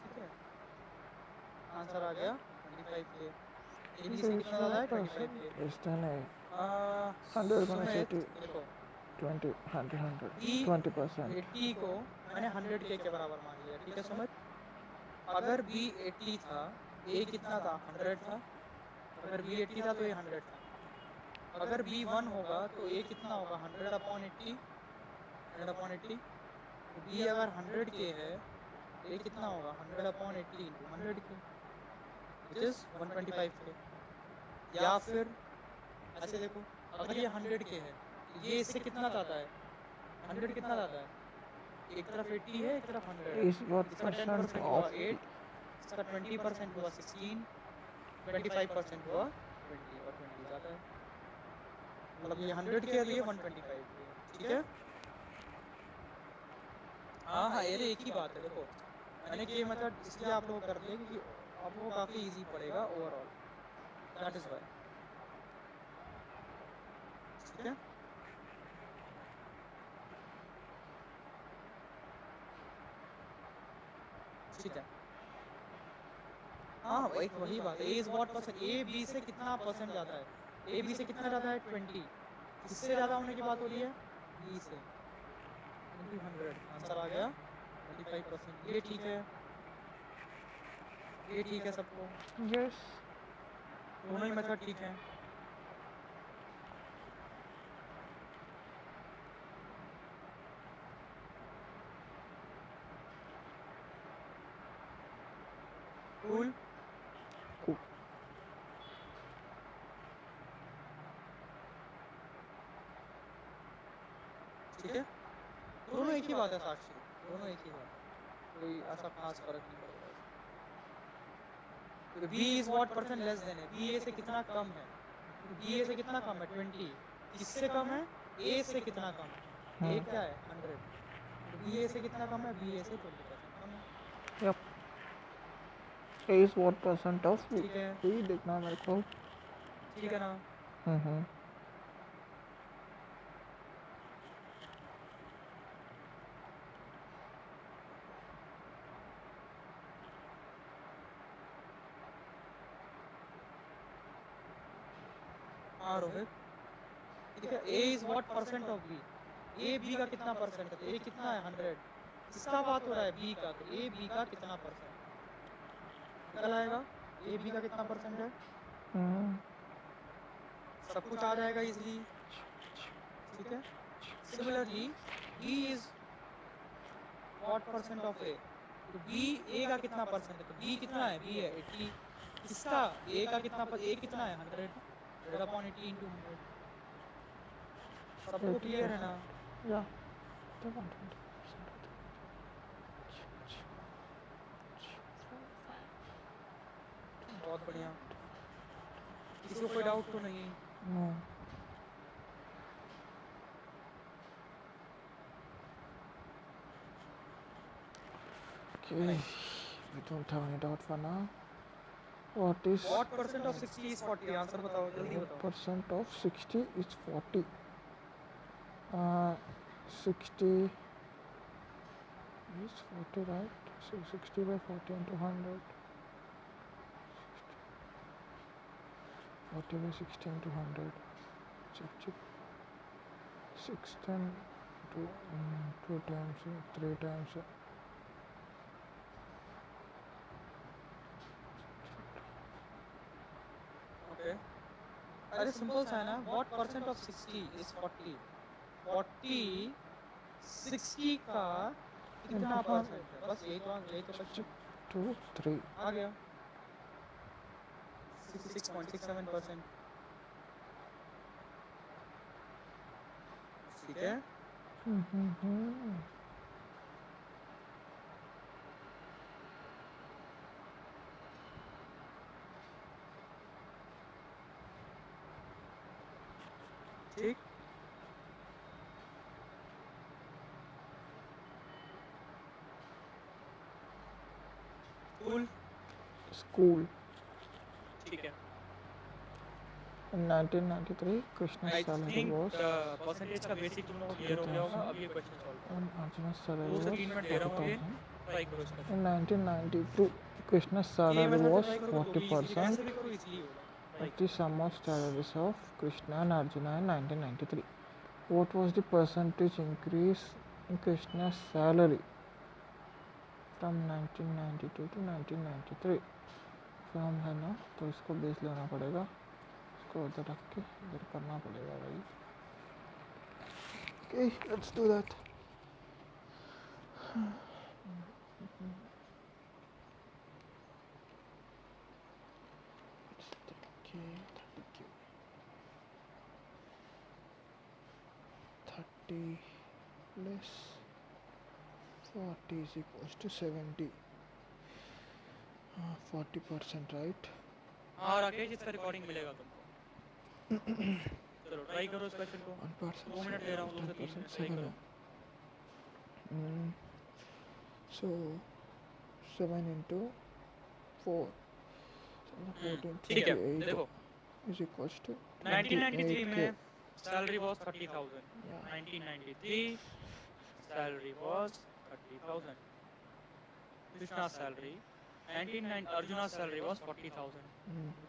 ठीक है, आंसर आ गया 25 के। ए बी So से it's कितना ज्यादा है? 25 1% के। less than A. Uh, 100 minus Sumit 80, देखो, 20, 100, 100, बी 20%. 80 को मैंने 100 के बराबर मान लिया, ठीक है सुमित। अगर बी 80 था, ए कितना था? 100 था। अगर बी 80 था तो ए 100 था। अगर बी 1 होगा तो ए कितना होगा? 100 अपॉन 80। 100 अपॉन 80। तो बी अगर 100 के है तो ए कितना होगा? 100 अपॉन 80 इंटू 100 के, विच इज 125 के। या फिर ऐसे देखो, अगर ये 100 के है तो ये इससे कितना ज्यादा है? 100 कितना ज्यादा है? एक तरफ 80 है, एक तरफ 100 है। Is what इसका percent 10% of हुआ 8, इसका 20% हुआ 16, 25% हुआ 20, और 20 ज्यादा है। मतलब ये 100 के है तो ये 125 के है, ठीक है। हाँ हाँ, ये एक ही बात है। देखो मैंने के मेथड इसलिए आप लोगों को कर दिया क्योंकि आप लोगों को काफी इजी पड़ेगा ओवरऑल, दैट इज व्हाई, ठीक है। ठीक है, हाँ वही वही बात है। A is what percent, A B से कितना परसेंट ज्यादा है? ए बी से कितना ज्यादा है? 20। किससे ज्यादा होने की बात हो रही है? बी से। इंटू 100, आंसर आ गया 25%, ये ठीक है। ये ठीक है सबको, यस दोनों ही मेथड ठीक हैं। कूल। ठीक है, दोनों एक ही बात है साक्षी, दोनों एक ही बात है, कोई ऐसा खास फर्क नहीं पड़ेगा इसमें। B is what percent less than है, बी ए से कितना कम है, तो बी ए से कितना कम है 20, किससे कम है, ए से कितना कम है, ए क्या है 100, तो बी ए से कितना कम है, बी ए से 20% कम है। Yup A is what percent of B ठीक है, बी देखना मेरे को ठीक है ना। हम्म हाँ रोहित, ठीक है, A is what percent of B, A B का कितना परसेंट है, तो ए कितना है 100, किसका बात हो रहा है बी का, तो ए बी का कितना परसेंट है, निकल आएगा ए बी का कितना परसेंट है, हम्म सब कुछ आ जाएगा इजली। ठीक है, similarly B is what percent of A, तो बी ए का कितना परसेंट है, तो बी कितना है, बी है 80, किसका, ए का कितना ए कितना है 100, 100/80 into 100, सबको क्लियर है ना। या बहुत बढ़िया, किसी को कोई डाउट तो नहीं। No okay we don't have any doubt for now what is what percent of 60 is 40, answer बताओ जल्दी what बताओ। percent of 60 is 40 60 is 40 right so 60 by 40 into 100 40 by 60 into 100 check check 6 10 2 2 times 3 times okay, अरे simple सा है ना, what percent of 60 is 40, 40 60 का कितना percent है, बस यही तो क्वेश्चन है, 2 3 आ गया 66.67%। ठीक है, ठीक, कूल, school ठीक है। in 1993 Krishna's I salary think was percentage का बेसिक तुम लोगों को क्लियर हो गया होगा, अब ये क्वेश्चन सॉल्व करो। and Arjuna's 2 salary से was 3 मिनट दे रहा हूँ अभी, 40,000 ट्राई करो इस क्वेश्चन in को, 1992 Krishna's ये salary मेथड से was ट्राई करो तो भी इजीली, 40% ऐसे भी करो इजीली होगा, ट्राई of the करो। sum of salaries of Krishna and Arjuna in 1993 what was the percentage increase in Krishna's salary from 1992 to 1993 from है ना तो इसको बेस लेना पड़ेगा इसको उधर रख के इधर करना पड़ेगा भाई okay let's do that thirty plus 40 is equals to 70 40% right हाँ राकेश, इसका रिकॉर्डिंग मिलेगा तुमको। चलो ट्राई करो इस क्वेश्चन को, 1% 2 मिनट दे रहा हूँ, 2 से 3 मिनट ट्राई 7 करो। so 7 into 4 ठीक है, देखो 1438 is equals to 1993 28k में salary was 30,000, 1993 salary was 30,000, Krishna salary 1999 arjuna salary was 40,000,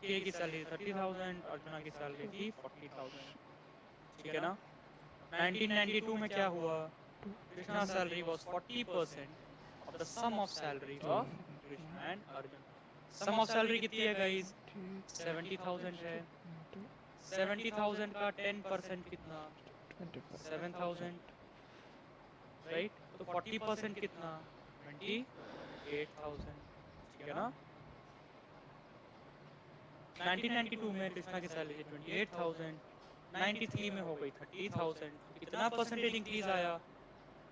के की सैलरी 30,000, अर्जुना की सैलरी थी 40,000। ठीक है ना। 1992 में क्या हुआ, Krishna salary was 40% of the sum of salary of Krishna and Arjun, sum of salary कितनी है गाइस 70,000 है 70,000 का 10% कितना 7,000 राइट तो 40% कितना 28,000 ठीक है ना 1992 में कृष्णा की सैलरी 28,000 93 में हो गई 30,000 तो कितना परसेंटेज इंक्रीज आया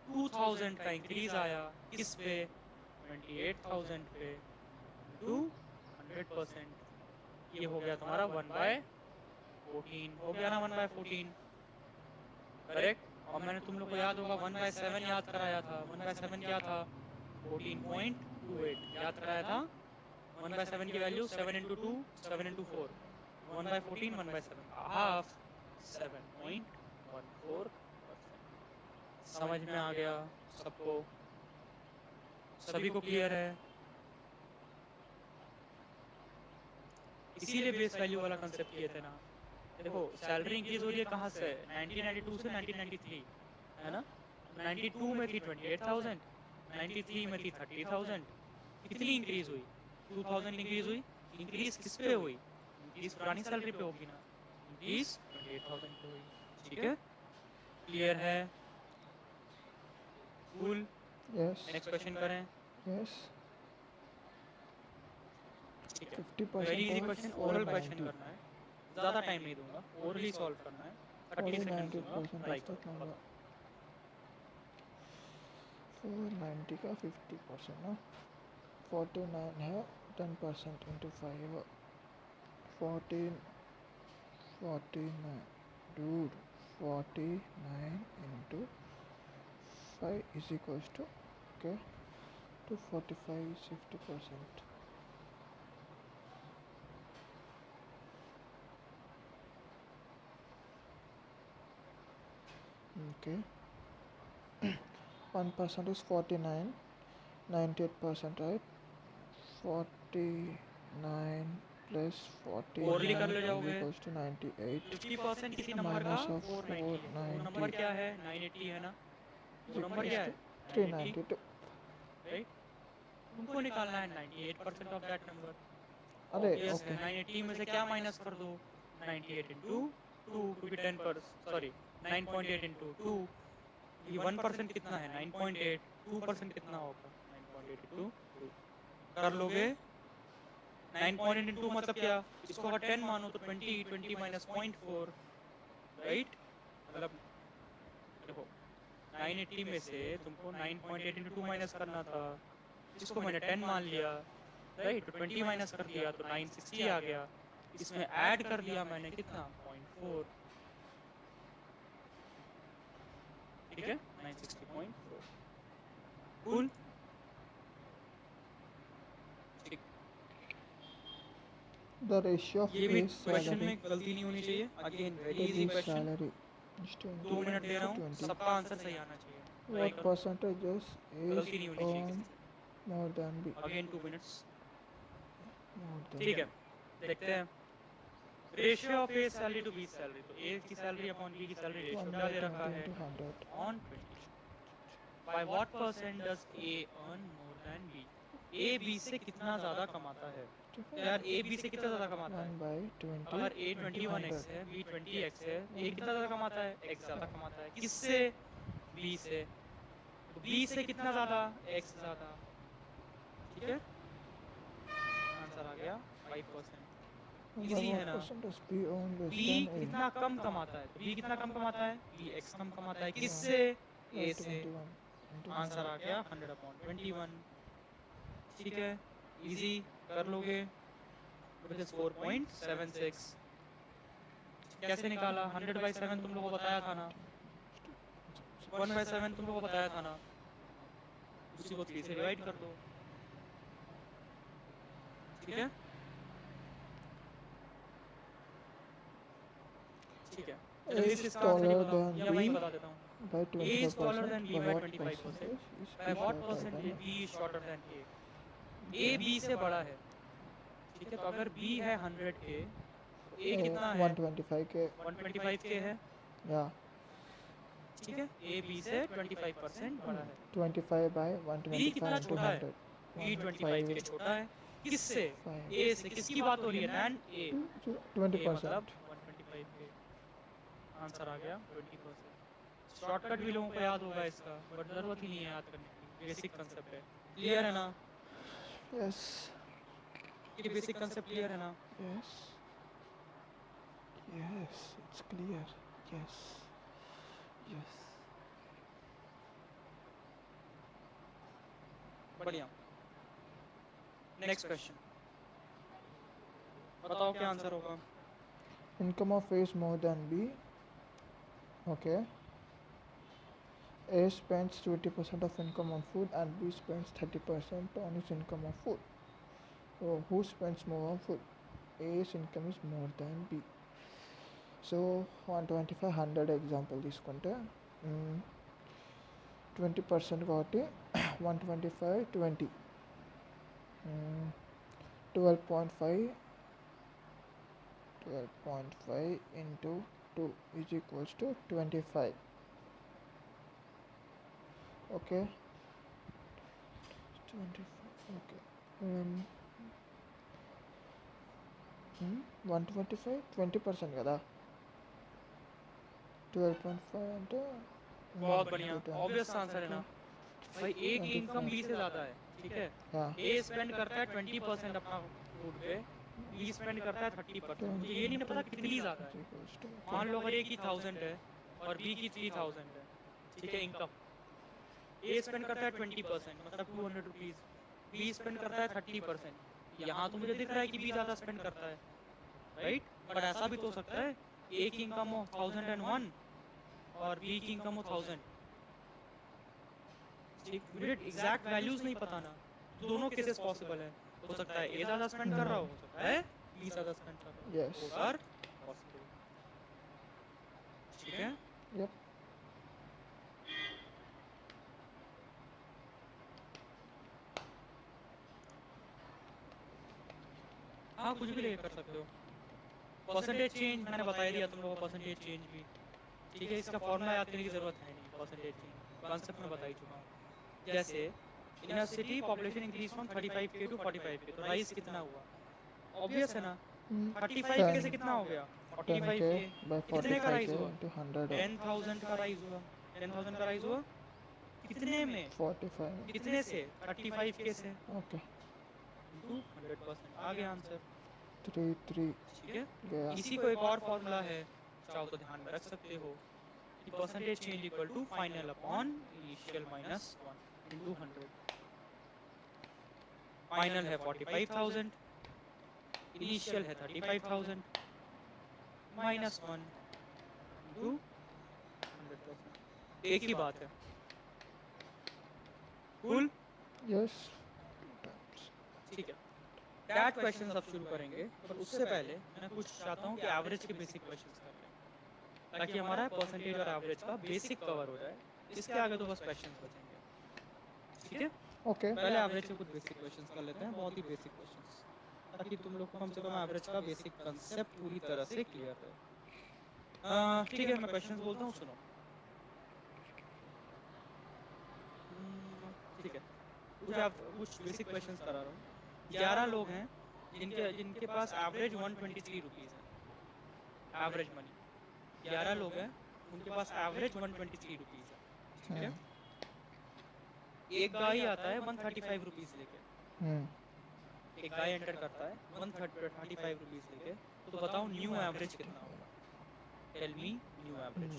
2,000 का इंक्रीज आया किस पे 28,000 पे इंटू 100% ये हो गया तुम्हारा 1/14 हो गया ना 1/14 करेक्ट और मैंने तुम लोग को याद होगा 1/7 याद कराया था 1/7 क्या था 14.28 याद कराया था 1/7 की वैल्यू 7 इंटू 2 7 इंटू 4 1/14 1/7 का हाफ 7.14%। समझ में आ गया सबको सभी को क्लियर है इसीलिए बेस वैल्यू वाला कंसेप्ट किए थे ना देखो सैलरी इंक्रीज हो रही है कहाँ से 1992 से 1993 है ना तो 92 में थी 28,000 93 में थी 30,000 कितनी इंक्रीज हुई 2,000 इंक्रीज हुई इंक्रीज किस पे हुई इंक्रीज पुरानी सैलरी पे होगी ना इंक्रीज 28,000 पे हुई ठीक है क्लियर है कूल Yes. नेक्स्ट क्वेश्चन करें Yes. ठीक है 50% very easy of question oral question 490. करना है ज्यादा टाइम नहीं दूंगा ओरली सॉल्व करना है 30 सेकंड्स दूंगा 90% ट्राई of the करो number. बताओ 490 का 50% ना 49 है 10% into 5 14 49 dude 49 into 5 is equals to okay to 45 is 50%. Okay 1% is 49 98% right 49 plus orally कर 49 ले is जाओगे equals to 98 50% किसी नंबर का minus of 490 है तो वो नंबर 490 क्या है 980 है ना is वो नंबर equals क्या to है 980 392. राइट तुमको निकालना है 98% ऑफ दैट नंबर अरे ऑब्वियस है ओके 980 में से क्या माइनस कर दो 98 इंटू 2 क्योंकि 10% सॉरी 9.8 इंटू 2 ये 1% कितना है 9.8 2% कितना होगा 9.8 इंटू 2 कर लोगे 9.8 इंटू मतलब क्या इसको अगर 10 मानो तो 20 20 माइनस 0.4 राइट मतलब देखो 980 में से तुमको 9.8 इंटू 2 माइनस करना था इसको मैंने 10 मान लिया राइट तो 20 माइनस कर दिया तो 960 आ गया इसमें ऐड कर दिया मैंने कितना 0.4 ठीक है 960.4 कूल ठीक the ratio of ये भी base क्वेश्चन salary में गलती नहीं होनी चाहिए again very to easy base question salary is 2 20 minute दे रहा to हूँ 20. सबका आंसर सही आना चाहिए ट्राई What करो percentages is गलती नहीं होनी चाहिए किसी earned से more than B? Again 2 minutes More than ठीक B. है देखते हैं ratio of A salary to B salary तो ए की सैलरी अपॉन बी की सैलरी रेशियो 1 क्या by दे रखा 20 है into 100. Upon 20 by what percent does A earn more than B A B से कितना ज्यादा कमाता है तो यार ए बी से कितना ज्यादा कमाता 1 है by 20 अगर ए into 21x 100. है बी 20x है ए कितना ज्यादा कमाता है एक्स ज्यादा कमाता है किससे बी से तो बी से कितना ज्यादा एक्स ज्यादा ठीक है आंसर आ गया 5% By इजी है what ना percent does B own less B than A? कितना कम कमाता है तो बी कितना कम कमाता है बी एक्स कम कमाता है 1 किससे by ए से 21 into आंसर 100. आ गया 100/21 ठीक है इजी कर लोगे विच इज 4.76 कैसे निकाला 100/7 तुम लोगों को बताया था ना 1/7 तुम लोगों को बताया था ना उसी को 3 से डिवाइड कर दो ठीक है ठीक है A जल्दी से is इसका आंसर ही taller बताओ than या वही B बता देता हूँ by A is taller 25%. than B By by what 25%. percentage is By B what shorter percentage than B is shorter than A? A? A B से बड़ा है ठीक है तो अगर B है 100K तो A कितना है 125K. 125K है Yeah. ठीक है A B से 25% बड़ा है 25 by B कितना 125 into छोटा है 100. B 25 के 125. छोटा है किससे? Five. ए से। किसकी बात हो रही है? नैन ए। ए 20%. मतलब 125 के। आंसर आ गया 20%। शॉर्टकट भी लोगों को याद होगा इसका, बट जरूरत ही नहीं है याद करने की, बेसिक कंसेप्ट है। क्लियर है ना? Yes. ये बेसिक कंसेप्ट क्लियर है ना? Yes. Yes. It's clear. Yes. Yes. बढ़िया। नेक्स्ट क्वेश्चन, बताओ क्या आंसर होगा? Income of A is more than B. Okay. A spends 20% of income on food and B spends 30% on his income of food. So who spends more on food? A's income is more than B. So 125 100 example తీసుకుంటే 20% కాబట్టి 125 20 12.5 into 2 is equals to 25. Okay. 25. Okay. 125 20% కదా 12.5 అంటే बहुत बढ़िया, obvious answer है ना भाई। ए की इनकम बी से ज्यादा है, ठीक है। हाँ ए स्पेंड करता है 20% अपना फूड पे, बी स्पेंड करता है 30%। मुझे ये नहीं पता कितनी ज्यादा है। मान लो अगर ए की 1000 है और बी की 3000 है, ठीक है, इनकम। ए स्पेंड करता है 20% मतलब 200 रुपीज, बी स्पेंड करता है 30%। यहाँ तो मुझे दिख रहा है कि बी ज्यादा स्पेंड करता है, राइट? बट ऐसा भी तो हो सकता है ए की इनकम हो 1001 और बी की इनकम हो 1000। ठीक, मुझे एग्जैक्ट वैल्यूज नहीं पता ना, तो दोनों केसेस पॉसिबल है। हो सकता है ए ज्यादा स्पेंड कर रहा हो सकता है बी ज्यादा स्पेंड कर रहा हो, Yes. Both are possible. ठीक है। Yep. हाँ, कुछ भी लेके कर सकते हो। परसेंटेज चेंज मैंने बता ही दिया तुम लोगों को, परसेंटेज चेंज भी। ठीक है, इसका फॉर्मूला याद करने की जरूरत है नहीं, परसेंटेज चेंज कॉन्सेप्ट में बता ही चुका हूँ। जैसे in a city population increase from 35K to 45K, तो राइज कितना हुआ? ऑब्वियस है ना, 35K से कितना हो गया? 10K 45K। by कितने का राइज 45K हुआ? into 100 10,000 का राइज हुआ। 10,000 का राइज हुआ कितने में? 45. कितने से? 35K से Okay. इंटू 100%, आ गया आंसर। 3 3 ठीक है। गया. इसी को एक और फॉर्मूला है, चाहो तो ध्यान में रख सकते हो, कि percentage change equal to final upon initial minus 1 into 100। Final है 45,000, इनिशियल है 35,000, माइनस 1 इंटू 100%। एक ही बात है। कूल। Yes. ठीक है, डैट क्वेश्चंस अब शुरू करेंगे, पर उससे पहले मैं कुछ चाहता हूँ कि एवरेज के बेसिक क्वेश्चंस कर लें, ताकि हमारा परसेंटेज और एवरेज का बेसिक कवर हो जाए। इसके आगे तो बस क्वेश्चंस बचेंगे। ठीक है, Okay. पहले एवरेज के कुछ बेसिक क्वेश्चंस कर लेते हैं, बहुत ही बेसिक क्वेश्चंस, ताकि तुम लोग को कम से कम एवरेज का बेसिक कंसेप्ट पूरी तरह से क्लियर रहे। ठीक है, मैं क्वेश्चंस बोलता हूँ, सुनो। ठीक है, कुछ बेसिक क्वेश्चंस करा रहा हूँ। 11 लोग हैं जिनके जिनके पास एवरेज 123 रुपीज है, एवरेज मनी। 11 लोग हैं उनके पास एवरेज 123 रुपीज है, ठीक है। एक गाय आता है 135 रुपीज लेके, एक गाय एंटर करता है 135 रुपीज लेके, तो बताओ न्यू एवरेज कितना होगा? Tell me new average.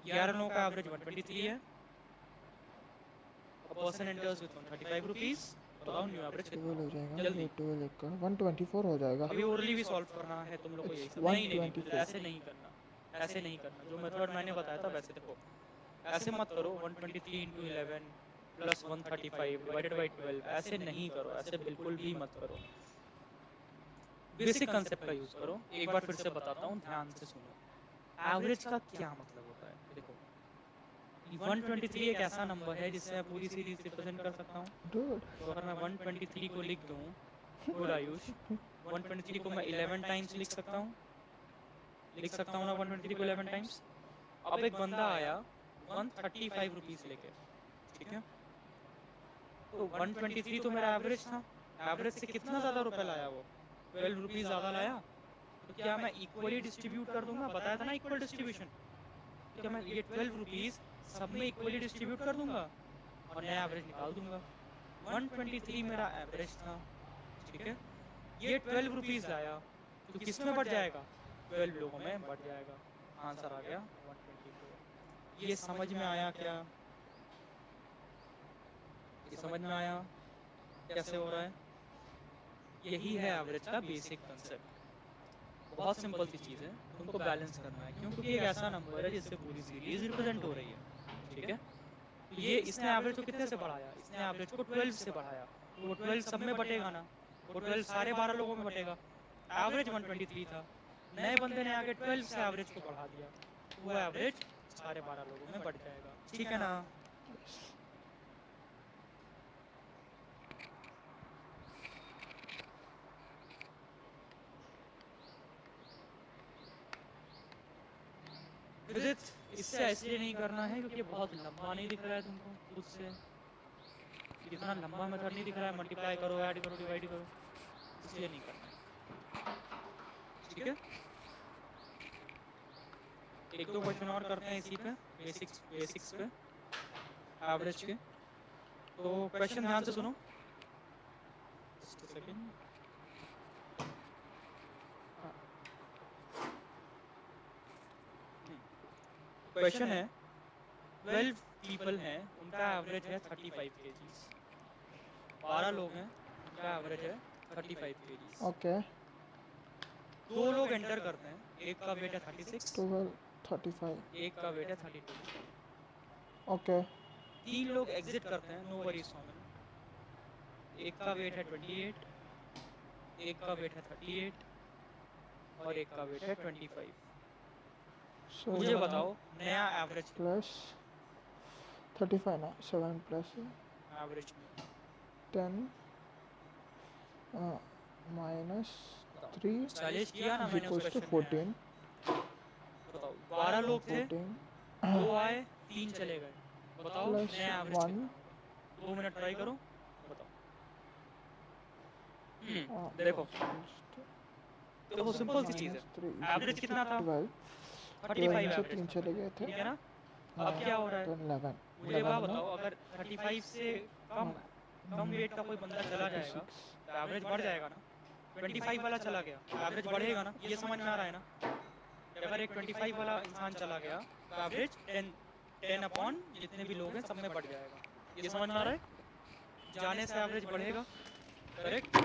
11 लोगों का एवरेज 123 है, a person enters with 135 rupees, बताओ न्यू एवरेज कितना 12 हो होगा? जाएगा. जल्दी, ये 12 एक का 124 हो जाएगा. अभी ओरली भी सॉल्व करना है तुम लोग को, यही It's सब। नहीं नहीं नहीं, 124. ऐसे नहीं करना, ऐसे नहीं करना। जो मेथड मैंने बताया था वैसे देखो, ऐसे मत करो 123 इंटू 11 प्लस 135 डिवाइडेड बाई 12, ऐसे नहीं करो, ऐसे बिल्कुल भी मत करो। बेसिक कंसेप्ट का यूज करो। एक बार फिर से बताता हूँ, ध्यान से सुनो। एवरेज का क्या मतलब होता है? देखो, 123 एक ऐसा नंबर है जिससे मैं पूरी सीरीज रिप्रेजेंट कर सकता हूँ। Dude. तो अगर मैं 123 को लिख दूं, गुड आयुष, 123 को मैं 11 टाइम्स लिख सकता हूँ ना, 123 को 11 टाइम्स। अब एक बंदा आया 135 रुपीज लेके, ठीक है। तो 123 तो मेरा एवरेज था, एवरेज से कितना ज्यादा रुपए लाया वो? 12 रुपीज ज्यादा लाया। तो क्या मैं इक्वली डिस्ट्रीब्यूट कर दूंगा? बताया था ना इक्वल डिस्ट्रीब्यूशन। तो क्या मैं ये 12 रुपीज सब में इक्वली डिस्ट्रीब्यूट कर दूंगा और नया एवरेज निकाल दूंगा? 123 मेरा एवरेज था, ठीक है। ये 12 रुपीज लाया, तो किस में बढ़ जाएगा? 12 लोगों में बढ़ जाएगा। आंसर आ गया 124। ये समझ में आया क्या? ये समझ में आया कैसे हो रहा है? यही है एवरेज का बेसिक कंसेप्ट। बहुत सिंपल सी चीज है, तुमको बैलेंस करना है। क्यों? क्योंकि एक ऐसा नंबर है जिससे पूरी सीरीज रिप्रेजेंट हो रही है, ठीक है। तो ये इसने एवरेज को कितने से बढ़ाया? इसने एवरेज को 12 से बढ़ाया, तो वो 12 सब में बटेगा ना। वो 12 सारे 12 लोगों में बटेगा। एवरेज 123 था, नए बंदे ने आके 12 से एवरेज को बढ़ा दिया, तो वो एवरेज सारे 12 लोगों में बढ़ जाएगा, ठीक है ना। विदित, इससे ऐसे नहीं करना है क्योंकि बहुत लंबा नहीं दिख रहा है तुमको खुद से। इतना लंबा मेथड नहीं दिख रहा है, मल्टीप्लाई करो, ऐड करो, डिवाइड करो, इसलिए नहीं करना है, ठीक है। एक दो क्वेश्चन और करते हैं इसी पे, बेसिक्स बेसिक्स पे, एवरेज के। तो क्वेश्चन ध्यान से सुनो, जस्ट अ सेकंड। क्वेश्चन है, 12 पीपल हैं, उनका एवरेज है 35 kgs। 12 लोग हैं, उनका एवरेज है 35 kgs। ओके। दो लोग एंटर करते हैं, एक का वेट है 36, 12 35। एक का वेट है 32। ओके। 3 लोग एग्जिट करते हैं, नो वरीज कॉमन। एक का वेट है 28, एक का वेट है 38 और एक का वेट है 25। So मुझे बताओ नया एवरेज कितना plus 35 ना, 7 plus है एवरेज में? 10 minus बताओ, 3 चैलेंज किया ना is मैंने उस equals to क्वेश्चन में। 14। बताओ, 12 लोग थे, 14 दो आए, 3 चले गए। बताओ plus नया एवरेज 1 कितना होगा? 2 मिनट ट्राई करो, बताओ। देखो plus देखो, सिंपल सी चीज है। minus 3 is average equals to कितना था? 12। 12 35 में से एवरेज 3 था, चले गए थे। ठीक है ना। अब हाँ, क्या हो रहा है? 10 11 मुझे बात 11 में बताओ, अगर 35 से कम कम वेट का कोई बंदा चला जाएगा 36। तो एवरेज बढ़ जाएगा ना। 25 वाला चला गया तो एवरेज बढ़ेगा ना, ये समझ में आ रहा है ना। कि अगर एक 25 वाला इंसान चला गया तो एवरेज 10 10 अपॉन जितने भी लोग हैं सब में बढ़ जाएगा, ये समझ में आ रहा है। जाने से एवरेज बढ़ेगा, करेक्ट,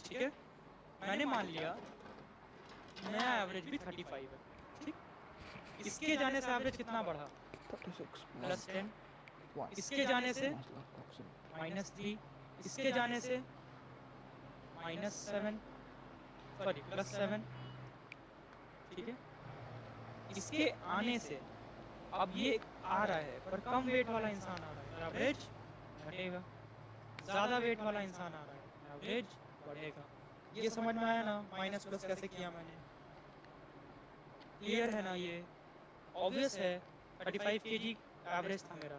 ठीक है। मैंने मान लिया नया एवरेज भी 35 है, ठीक। इसके जाने से एवरेज कितना बढ़ा? 36 प्लस 10। 1 इसके जाने से approximate। -3। इसके जाने से -7, सॉरी +7, ठीक है। इसके आने से अब ये आ रहा है पर कम वेट वाला इंसान आ रहा है तो एवरेज घटेगा। ज्यादा वेट वाला इंसान आ रहा है, एवरेज बढ़ेगा। ये समझ में आया ना, माइनस प्लस कैसे किया मैंने? क्लियर है ना ये? ऑब्वियस है। 35 kg एवरेज था मेरा,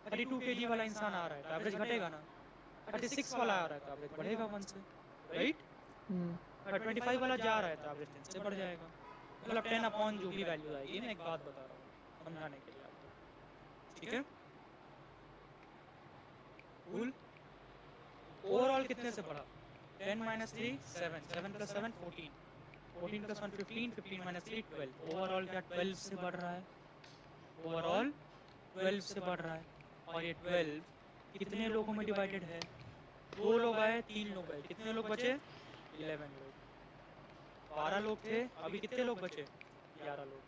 32 kg वाला इंसान आ रहा है तो एवरेज घटेगा ना। 36 वाला आ रहा है तो एवरेज बढ़ेगा 1 से, राइट। अगर 25 वाला जा रहा है तो एवरेज 10 से बढ़ जाएगा। मतलब 10 अपॉन जो भी वैल्यू आएगी, मैं एक बात बता रहा हूँ समझाने के लिए आपको, ठीक है। कूल। ओवरऑल कितने से बढ़ा? 10 - 3 7, 7 + 7 14, 14 + 1 15, 15 - 3 12। ओवरऑल क्या 12 से बढ़ रहा है? ओवरऑल 12 से बढ़ रहा है। और ये 12 कितने लोगों में डिवाइडेड है? 2 लोग आए, 3 लोग गए, कितने लोग बचे? 11 लोग। 12 लोग थे, अभी कितने लोग बचे? 11 लोग।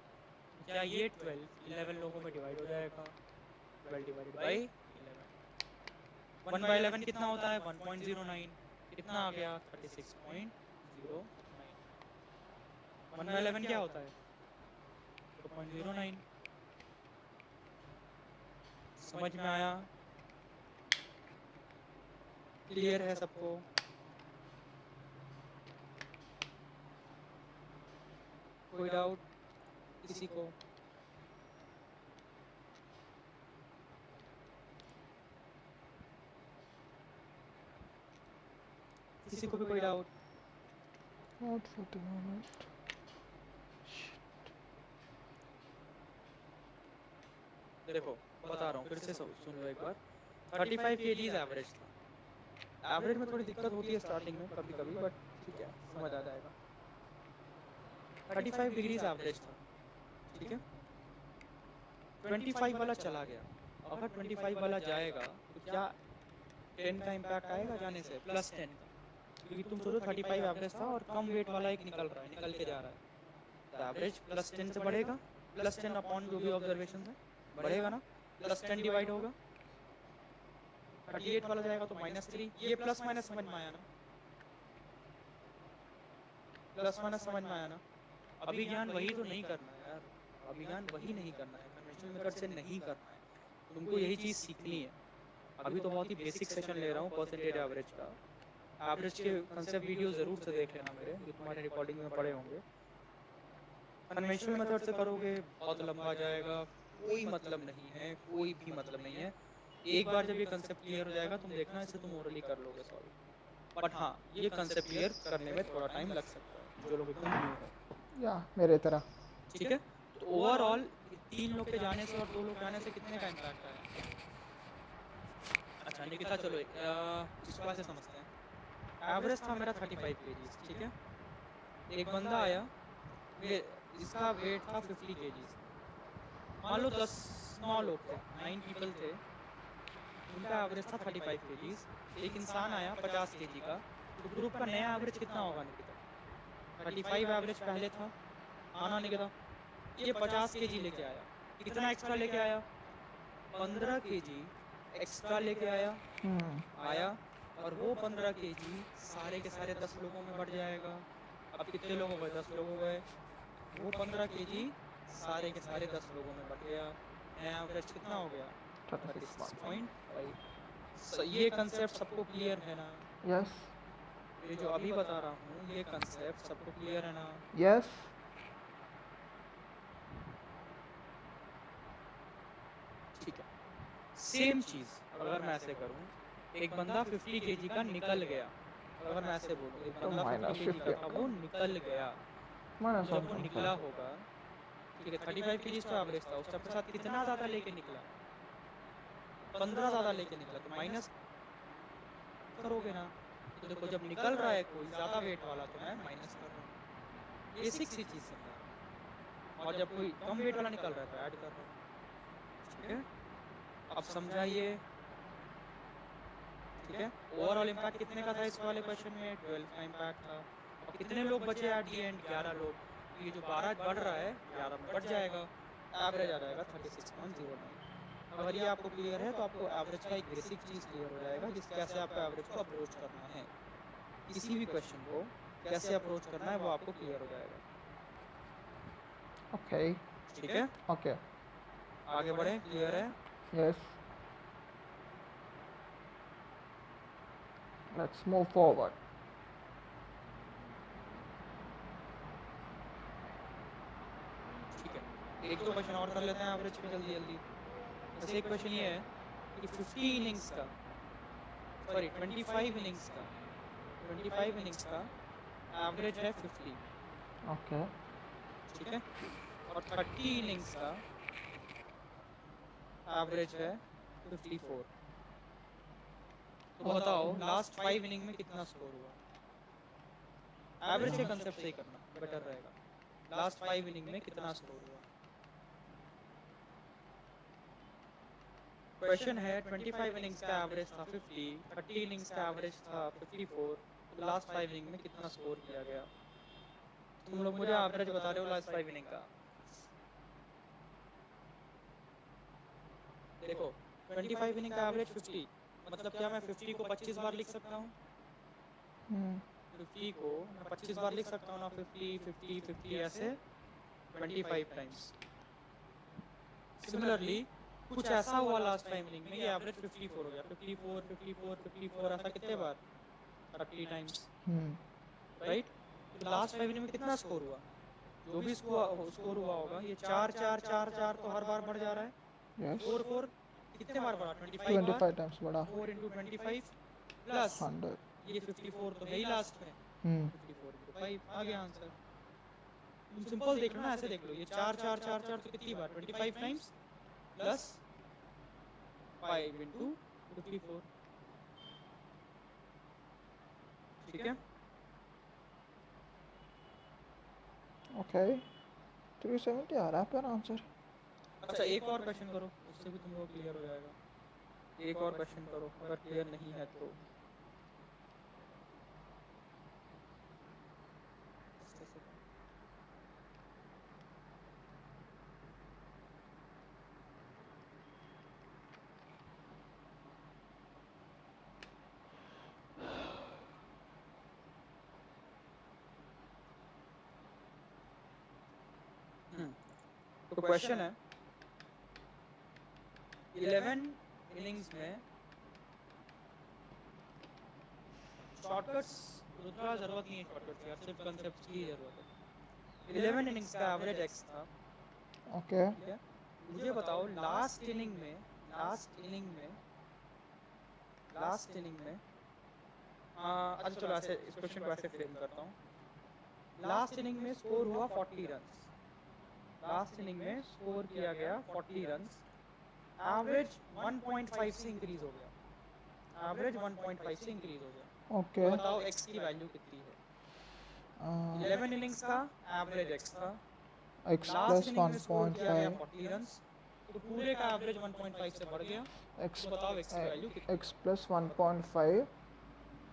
तो क्या ये 12 11 लोगों में डिवाइड हो जाएगा? 12 डिवाइडेड बाई 11। 1/11 कितना होता है? 1.09। कितना आ गया? 36.09। 1/11 क्या होता है? 2.09। समझ में आया? क्लियर है सबको? कोई डाउट किसी को? किसी को भी कोई doubt? Not for the moment. देखो बता रहा हूँ, फिर से सुन लो एक बार। 35 kgs एवरेज था। एवरेज में थोड़ी दिक्कत होती है स्टार्टिंग में कभी कभी, बट ठीक है, समझ आ जाएगा। 35 डिग्रीज एवरेज था, ठीक है। 25 वाला चला गया। अगर 25 वाला जाएगा तो क्या 10 का इम्पैक्ट आएगा जाने से, प्लस 10 का? क्योंकि तुम सोचो 35 एवरेज था और कम वेट वाला एक निकल रहा है, निकल के जा रहा है, तो एवरेज प्लस 10 से बढ़ेगा। प्लस 10 अपॉन जो भी ऑब्जर्वेशन है बढ़ेगा ना, प्लस 10 डिवाइड होगा। 38 वाला जाएगा तो -3। ये प्लस माइनस समझ में आया ना? प्लस माइनस समझ में आया ना? अभिज्ञान वही तो नहीं करना है यार, अभिज्ञान वही नहीं करना है, कन्वेंशनल मेथड से नहीं करना है। तुमको यही चीज सीखनी है। अभी तो बहुत ही बेसिक सेशन ले रहा हूँ परसेंटेज एवरेज का। एवरेज के कंसेप्ट वीडियो जरूर से देख लेना मेरे, जो तुम्हारे रिकॉर्डिंग में पड़े होंगे। कन्वेंशनल मेथड से करोगे बहुत लंबा जाएगा, कोई मतलब नहीं है, कोई भी मतलब नहीं है। एक बार जब ये कंसेप्ट क्लियर हो जाएगा तुम देखना, इसे तुम ओरली कर लोगे सॉल्व। बट हाँ, ये कंसेप्ट क्लियर करने में थोड़ा टाइम लग सकता है, जो लोग एकदम न्यू हो। या मेरे तरह। ठीक है, तो ओवरऑल 3 लोग के जाने से और 2 लोग जाने से कितने का इम्पैक्ट आया? अच्छा निकिता, चलो इसको ऐसे समझते हैं। एवरेज था मेरा 35 kgs, ठीक है। एक बंदा आया, वे इसका वेट था 50 kgs। मान लो 9 लोग थे, 9 पीपल थे, उनका एवरेज था 35 kgs। एक इंसान आया 50 kg का, तो ग्रुप का नया एवरेज कितना होगा निकिता? 35 एवरेज पहले था, आना निकिता। ये 50 kg लेके आया, कितना एक्स्ट्रा लेके आया? 15 kg एक्स्ट्रा लेके आया। आया, और वो 15 kg सारे के सारे 10 लोगों में बढ़ जाएगा। अब कितने लोग हो गए? 10 लोग हो गए। वो 15 kg सारे के सारे 10 लोगों में बढ़ गया। नया एवरेज कितना हो गया? 36.5। ये कंसेप्ट सबको क्लियर है ना? यस। ये जो अभी बता रहा हूँ ये कंसेप्ट सबको क्लियर है ना? यस। ठीक है, सेम चीज अगर मैं ऐसे करूँ, एक बंदा 50 kg का निकल गया। अगर मैं ऐसे बोलूँ, एक तो बंदा 50 माइनस kg का 50 था, वो निकल गया। माइनस तो जब वो निकला होगा, ठीक है, 35 kg तो एवरेज था, उससे अपने साथ कितना ज्यादा लेके निकला? 15 ज्यादा लेके निकला, तो माइनस करोगे ना। तो देखो, जब निकल रहा है कोई ज्यादा वेट वाला तो मैं माइनस कर रहा हूँ। बेसिक सी चीज समझा रहा हूँ। और जब कोई कम वेट वाला निकल रहा है तो ऐड कर रहा हूँ। ठीक है, अब समझाइए। ठीक है, ओवरऑल इम्पैक्ट कितने का था इस वाले क्वेश्चन में? 12 का इम्पैक्ट था। अब कितने लोग बचे एट दी एंड? 11 लोग। तो ये जो 12 बढ़ रहा है 11 में बढ़ जाएगा, एवरेज आ जाएगा 36.09। अगर ये आपको क्लियर है तो आपको एवरेज का एक बेसिक चीज क्लियर हो जाएगा, जिस कैसे आपको एवरेज को अप्रोच करना है, किसी भी क्वेश्चन को कैसे अप्रोच करना है वो आपको क्लियर हो जाएगा। ओके। ठीक है, ओके। आगे बढ़े, क्लियर है? यस। Let's move forward. ठीक है, एक दो क्वेश्चन और कर लेते हैं एवरेज पे जल्दी जल्दी। जैसे एक क्वेश्चन ये है कि 50 इनिंग्स का, सॉरी 25 इनिंग्स का, 25 इनिंग्स का एवरेज है 50। ओके। ठीक है, और 30 इनिंग्स का एवरेज है 54। तो बताओ लास्ट 5 इनिंग में कितना स्कोर हुआ? एवरेज के कंसेप्ट से ही करना बेटर रहेगा। लास्ट 5 इनिंग में कितना स्कोर हुआ? क्वेश्चन है 25 इनिंग्स का एवरेज था 50, 30 इनिंग्स का एवरेज था 54, तो लास्ट 5 इनिंग में कितना स्कोर किया गया? तुम लोग मुझे एवरेज बता रहे हो लास्ट 5 इनिंग का। देखो 25 इनिंग का एवरेज 50, मतलब क्या मैं 50 को 25 बार लिख सकता हूँ? 50 को मैं 25 बार लिख सकता हूँ ना, 50 50 50 ऐसे 25 टाइम्स। सिमिलरली कुछ ऐसा हुआ लास्ट 5 इनिंग में, ये एवरेज 54 हो गया, 54 54 54 ऐसा कितने बार? 30 टाइम्स, राइट? तो लास्ट 5 इनिंग में कितना स्कोर हुआ? जो भी स्कोर हुआ होगा, ये 4 4 4 4 तो हर बार बढ़ जा रहा है। यस। 4 4 कितने बार बढ़ा? 25 बार। 25 टाइम्स बढ़ा। 4 इंटू 25 प्लस 100। ये 54 तो है ही लास्ट में, 54 into 5 आ गया आंसर। तुम सिंपल देख लो ना, ऐसे देख लो, ये 4 4 4 4 तो कितनी बार 25 टाइम्स प्लस 5 into 54, ठीक है। ओके 370 आ रहा है पर आंसर। अच्छा एक और क्वेश्चन करो, उससे भी तुम लोग क्लियर हो जाएगा। एक और क्वेश्चन करो, अगर क्लियर नहीं है तो। Just a second. तो क्वेश्चन है 11 इनिंग्स में शॉर्टकट्स, रुद्रा जरूरत नहीं है शॉर्टकट्स यार, सिर्फ कंसेप्ट की जरूरत है। 11 इनिंग्स का एवरेज एक्स था, ओके ठीक है। मुझे बताओ लास्ट इनिंग में, लास्ट इनिंग में अच्छा चलो ऐसे इस क्वेश्चन को ऐसे फ्रेम करता हूँ। लास्ट इनिंग में स्कोर हुआ 40 रन्स, लास्ट इनिंग में स्कोर किया गया 40 रन्स, एवरेज 1.5 से इंक्रीज हो गया, एवरेज 1.5 से इंक्रीज हो गया। ओके तो बताओ एक्स की वैल्यू कितनी है। 11 इनिंग्स का एवरेज एक्स था, एक्स लास्ट प्लस इनिंग में स्कोर किया गया 1.5 40 रन्स, तो पूरे का एवरेज 1.5 से बढ़ गया। एक्स तो बताओ एक्स की वैल्यू कितनी एक्स है, प्लस बताओ। 1.5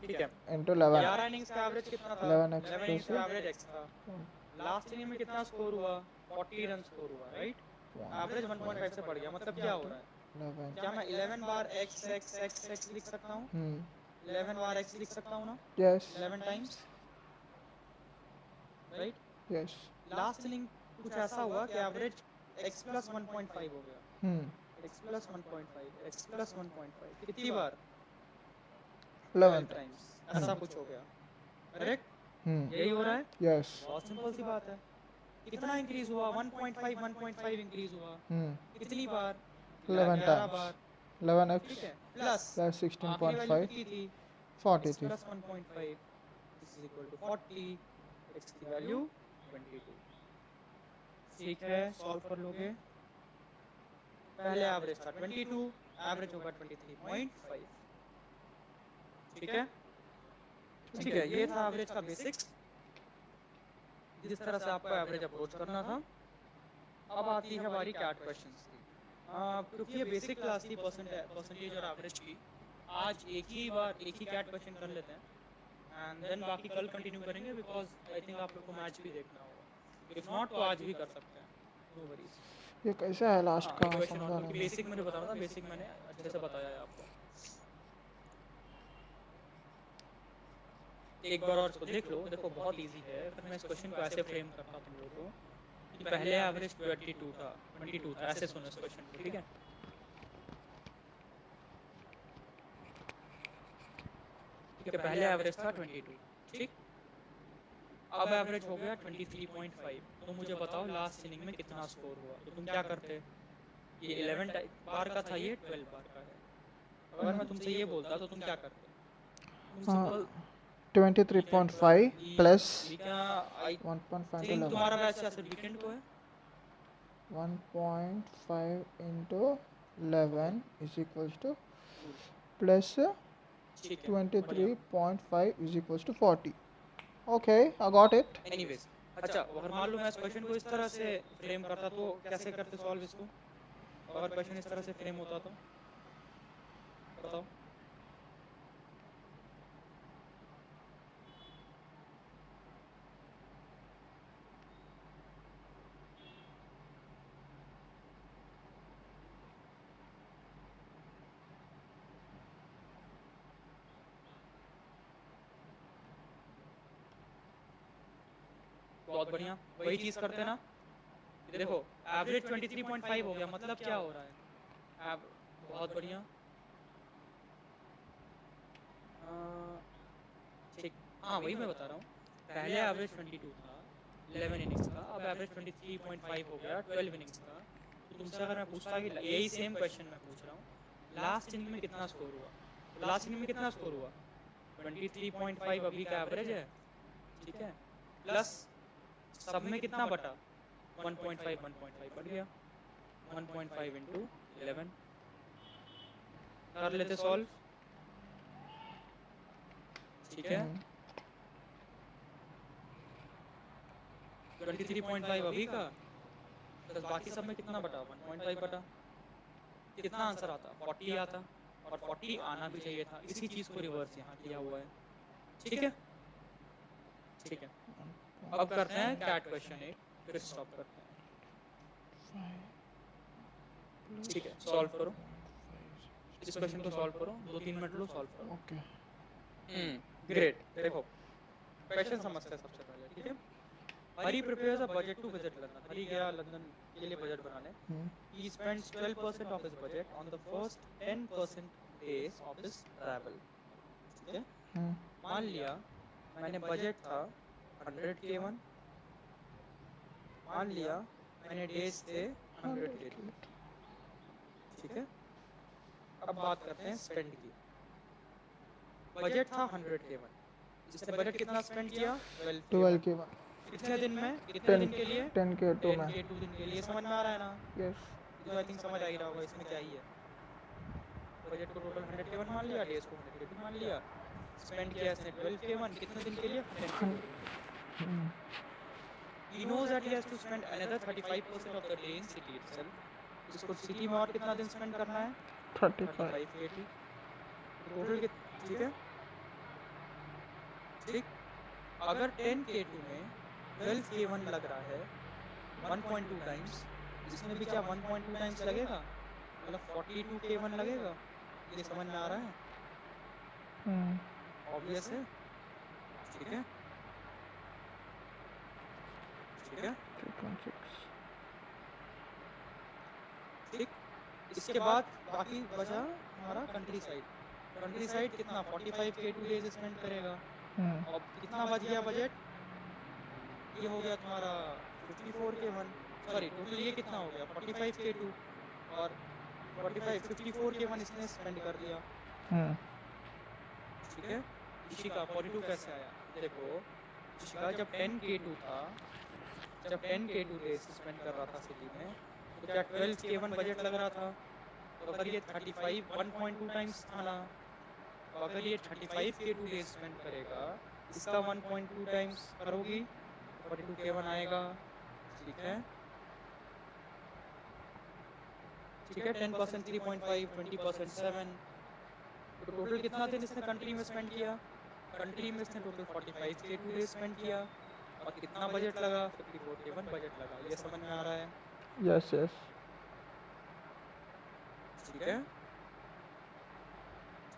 ठीक है, इंटू 11 11 इनिंग्स का एवरेज कितना था, 11 एक्स 11 इनिंग्स प्लस का एवरेज एक्स था। लास्ट इनिंग में कितना स्कोर हुआ, 40 रन स्कोर हुआ, राइट। एवरेज 1.5 से बढ़ गया, मतलब क्या हो रहा है, 11 क्या मैं 11 बार एक्स एक्स एक्स एक्स लिख सकता हूँ, 11 बार एक्स लिख सकता हूँ ना, yes 11 times, right. Yes last inning कुछ ऐसा हुआ कि एवरेज एक्स प्लस 1.5 हो गया, एक्स प्लस 1.5, एक्स प्लस 1.5 कितनी बार, 12 11 टाइम्स, ऐसा कुछ हो गया, करेक्ट। यही हो रहा है, यस बहुत सिंपल सी बात है। कितना इंक्रीज हुआ, 1.5 1.5 इंक्रीज हुआ, कितनी बार, 11 11 टाइम्स बार, 11 ठीक एक्स है, प्लस प्लस आखिरी वैल्यू 16.5 कितनी थी, x 43 प्लस 1.5, this is equal to 40, x की वैल्यू 22, ठीक है। सॉल्व कर लोगे, पहले एवरेज था 22, एवरेज होगा 23.5, ठीक है। ठीक है, ये था एवरेज का बेसिक्स, जिस तरह से आपको एवरेज अप्रोच करना था। अब आती है बारी कैट क्वेश्चंस की। क्योंकि ये बेसिक क्लास थी परसेंटेज और एवरेज की, आज एक ही कैट क्वेश्चन कर लेते हैं, एंड देन बाकी कल कंटिन्यू करेंगे, बिकॉज आई थिंक आप लोग को मैच भी देखना होगा। इफ नॉट तो आज भी कर सकते हैं, नो वरीज। ये कैसा है लास्ट हाँ का एक क्वेश्चन और, समझा क्योंकि नहीं। बेसिक मैंने बता रहा था, बेसिक मैंने अच्छे से बताया है आपको। एक बार और इसको देख लो, देखो बहुत इजी है। अगर मैं इस क्वेश्चन को ऐसे फ्रेम करता तुम लोगों को कि पहले एवरेज 22 था, ऐसे सुनो इस क्वेश्चन को, ठीक है। ठीक है, पहले एवरेज था 22, ठीक। अब एवरेज हो गया 23.5, तो मुझे बताओ लास्ट इनिंग में कितना स्कोर हुआ। तो तुम क्या करते, ये 11 बार का था, ये 12 बार का है। अगर मैं तुमसे ये बोलता तो तुम क्या करते, तुम सिंपल 23.5 प्लस आई 1.5 into थिंक 11 तुम्हारा बैच या सिर्फ वीकेंड को है। 1.5 into 11 is equals to Cool. plus ठीक है, बढ़िया। 23.5 is equals to 40. Okay, I got it. Anyways, अच्छा अगर मान लो मैं इस क्वेश्चन को इस तरह से फ्रेम करता तो कैसे करते सॉल्व इसको, अगर क्वेश्चन इस तरह से फ्रेम होता तो बताओ। बहुत बढ़िया, वही चीज करते ना। देखो एवरेज 23.5 हो गया, मतलब क्या हो रहा है, बहुत बढ़िया। अ, ठीक, हाँ वही मैं बता रहा हूँ। पहले एवरेज 22 था 11 इनिंग्स का, अब एवरेज 23.5 हो गया 12 इनिंग्स का। तो तुमसे अगर मैं पूछता कि यही सेम क्वेश्चन मैं पूछ रहा हूँ, लास्ट इनिंग में कितना स्कोर हुआ, तो लास्ट इनिंग में कितना स्कोर हुआ 23.5 अभी का एवरेज है, ठीक है, प्लस सब में कितना बटा 1.5 1.5 बढ़ गया, 1.5 इंटू 11 कर लेते सॉल्व, ठीक है, 23.5 अभी का प्लस बाकी सब में कितना बटा 1.5 बटा, कितना आंसर आता 40 आता, और 40 आना भी चाहिए था, इसी चीज को रिवर्स यहाँ किया हुआ है, ठीक है, ठीक है। अब करते हैं कैट क्वेश्चन एक, फिर स्टॉप करते हैं, ठीक है, सॉल्व करो इस क्वेश्चन को, सॉल्व करो, 2-3 मिनट लो, सॉल्व करो। ओके ग्रेट, देखो क्वेश्चन समझते हैं सबसे पहले, ठीक है। Hari prepares a budget to visit London, Hari गया लंदन के लिए बजट बनाने, he spends 12% of his budget on the first 10% days of his travel, ठीक है। मान लिया मैंने बजट था 100K1, मान लिया मैंने डेज थे 100K2, ठीक है। अब बात करते हैं स्पेंड की, बजट था 100K1, इसने बजट कितना स्पेंड किया 12K1, 12K1 कितने दिन में, कितने दिन के लिए 10K2 में 10K2 दिन के लिए, समझ में आ रहा है ना, यस ये तो आई थिंक समझ आ ही रहा होगा, इसमें क्या ही है, बजट को टोटल 100K1 मान लिया, डेज को 100K2 मान लिया, स्पेंड किया इसने 12K1, कितने दिन के लिए 10K2 दिन के लिए, he knows that he has to spend another 35% of the day in city itself, इसको सिटी में और कितना दिन स्पेंड करना है 35 35K2, तो टोटल ठीक है, ठीक। अगर 10K2 में 12K1 लग रहा है 1.2 टाइम्स, इसमें भी क्या 1.2 टाइम्स लगेगा, मतलब 42K1 लगेगा, ये समझ में आ रहा है, ऑब्वियस है, ठीक है, ठीक है, 3.6 ठीक। इसके बाद बाकी बचा हमारा कंट्री साइड, कंट्री साइड कितना 45K2 डेज स्पेंड करेगा, और कितना बच गया बजट, ये हो गया तुम्हारा 54K1, सॉरी टोटल ये कितना हो गया 45K2, और 54K1 इसने स्पेंड कर दिया, ठीक है। इशिका 42 कैसे आया, देखो इशिका जब 10K2 था, जब 10K2 डेज स्पेंड कर रहा था सिटी में, तो क्या 12K1 बजट लग रहा था, तो अगर ये 35 1.2 टाइम्स था ना, तो अगर ये 35K2 डेज स्पेंड करेगा, इसका 1.2 टाइम्स करोगी तो 42K1 आएगा, ठीक है, ठीक है, 10% 3.5, 20% 7, तो टोटल कितना दिन इसने कंट्री में स्पेंड किया, कंट्री में इसने टोटल 45K2 डेज स्पेंड किया, और कितना बजट लगा 54K1 बजट लगा, ये समझ में आ रहा है, यस यस ठीक है,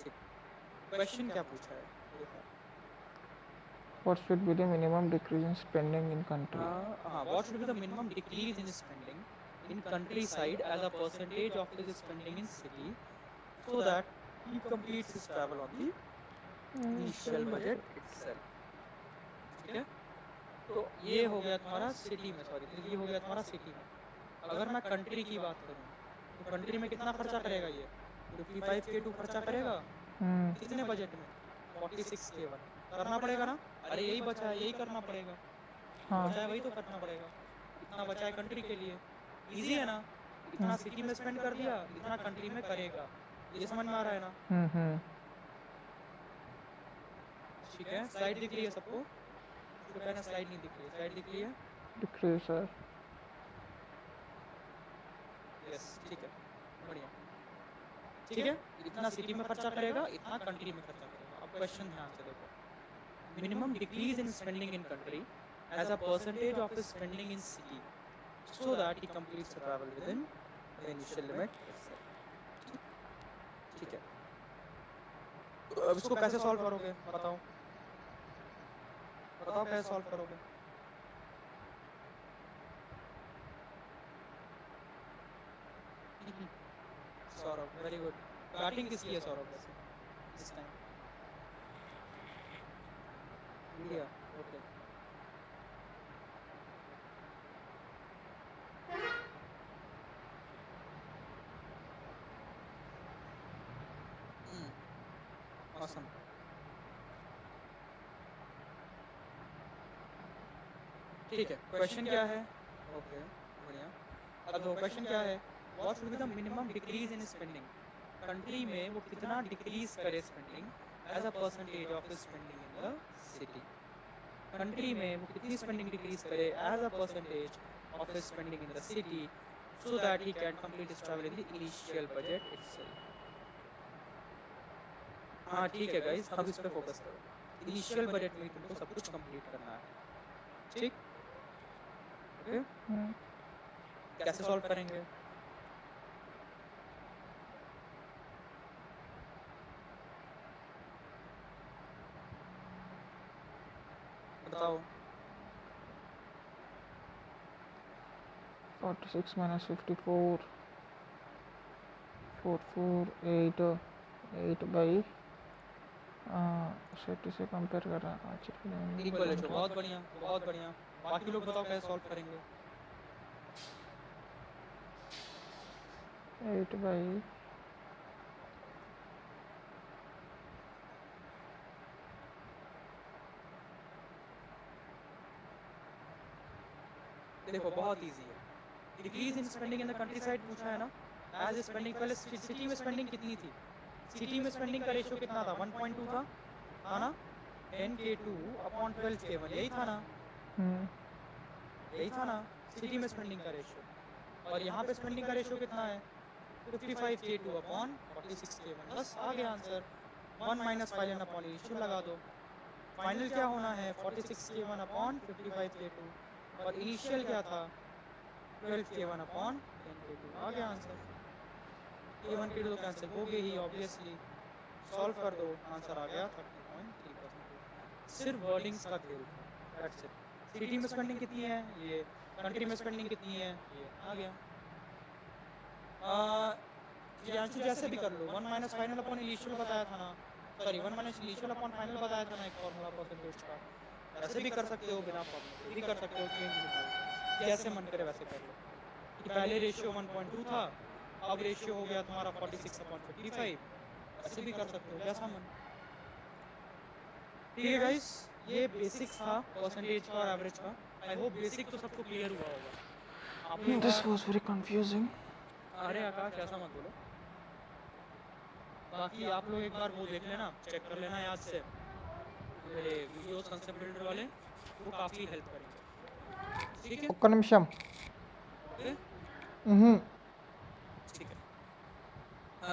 ठीक। क्वेश्चन क्या पूछा है देखो, what should be the minimum decrease in spending in country हाँ, what should be the minimum decrease in spending in countryside as a percentage of his spending in city, so that he completes his travel on the initial budget itself, ठीक है। तो ये हो गया तुम्हारा city में, sorry ये हो गया तुम्हारा सिटी में, अगर मैं कंट्री की बात करूं, तो कंट्री में कितना खर्चा करेगा ये 55K2 खर्चा करेगा, कितने बजट में 46K1, करना पड़ेगा ना, अरे यही बचा है यही करना पड़ेगा, जो बचा है वही तो करना पड़ेगा, इतना बचा है कंट्री के लिए, इजी है ना, इतना सिटी में स्पेंड कर दिया, इतना कंट्री में करेगा, ये समझ में आ रहा है ना, ठीक है। स्लाइड दिख रही है सबको, इसको कहना स्लाइड नहीं दिख रही है, स्लाइड दिख रही है, decrease sir यस, ठीक है, बढ़िया, ठीक है, इतना सिटी में खर्चा करेगा, इतना कंट्री में खर्चा करेगा। अब क्वेश्चन ध्यान से देखो, minimum decrease in spending in country as a percentage of spending in city, so that he completes the travel within the initial limit itself, ठीक है। तो अब इसको कैसे सॉल्व करोगे बताओ, बताओ कैसे सॉल्व करोगे, सौरभ वेरी गुड, बैटिंग किसकी है सौरभ वैसे इस टाइम, इंडिया, ओके, ऑसम, ठीक है, क्वेश्चन क्या है? ओके, बढ़िया। अब देखो क्वेश्चन क्या है, what should be the minimum decrease in spending? Country में वो कितना डिक्रीज करे spending as a percentage of spending in the city. Country में वो कितनी स्पेंडिंग डिक्रीज करे as a percentage of spending in the city so that he can complete his travel in the initial budget itself. हाँ ठीक है guys, अब इस पे फोकस करो। इनिशियल बजट में ही तुमको सब कुछ कंप्लीट करना है, ठीक? ओके, कैसे सॉल्व करेंगे? बताओ। 46 minus 54, 8 by 30 से कंपेयर कर रहा है। इक्वल है, बहुत बढ़िया बहुत बढ़िया। बाकी लोग बताओ कैसे सॉल्व करेंगे? 8 by देखो बहुत इजी है। Decrease in spending in the country side पूछा है ना, एज स्पेंडिंग। पहले सिटी में स्पेंडिंग कितनी थी? सिटी में स्पेंडिंग का रेशियो कितना था? 1.2 था ना? 10K2 अपॉन 12K1, यही था ना? यही था ना सिटी में स्पेंडिंग का रेशियो। और यहाँ पे स्पेंडिंग का रेशियो कितना है? 55K2 upon 46K1। बस आ गया answer. 1 minus final upon initial लगा दो। फाइनल क्या होना है? 46K1 upon 55K2। और इनिशियल क्या था? 12K1 upon 10K2। आ गया आंसर। K1 K2 तो कैंसिल हो गई ही ऑब्वियसली। सॉल्व कर दो, आंसर आ गया 30.3%। सिर्फ वर्डिंग्स का खेल था, दैट्स इट। सिटी में स्पेंडिंग कितनी है? ये। कंट्री में स्पेंडिंग कितनी है? ये आ गया। प्रियांशु जैसे भी कर लो, 1 माइनस फाइनल अपॉन इनिशियल बताया था ना, sorry 1 minus initial upon final बताया था ना एक फॉर्मूला परसेंटेज का। ऐसे भी कर सकते हो, बिना फॉर्मूले के भी कर सकते हो, चेंज निकाल के। जैसे मन करे वैसे कर लो। कि पहले रेशियो 1.2 था, अब रेशियो हो गया तुम्हारा 46 अपॉन 55। ऐसे भी कर सकते हो, जैसा मन। ठीक है गाइस, ये बेसिक्स था परसेंटेज का और एवरेज का। आई होप बेसिक तो सबको क्लियर हुआ होगा। आप लोग एक This bar, was very confusing. अरे आकाश ऐसा मत बोलो। बाकी आप लोग एक बार वो देख लेना, चेक कर लेना याद से, मेरे वीडियोस कंसेप्ट बिल्डर वाले, वो काफी हेल्प करेंगे। ठीक है, ఒక్క నిమిషం. ओके, మ్హూ. ठीक है।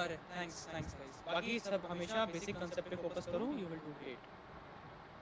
अरे थैंक्स थैंक्स गाइस। बाकी सब हमेशा बेसिक कंसेप्ट पे फोकस करो, यू विल डू ग्रेट।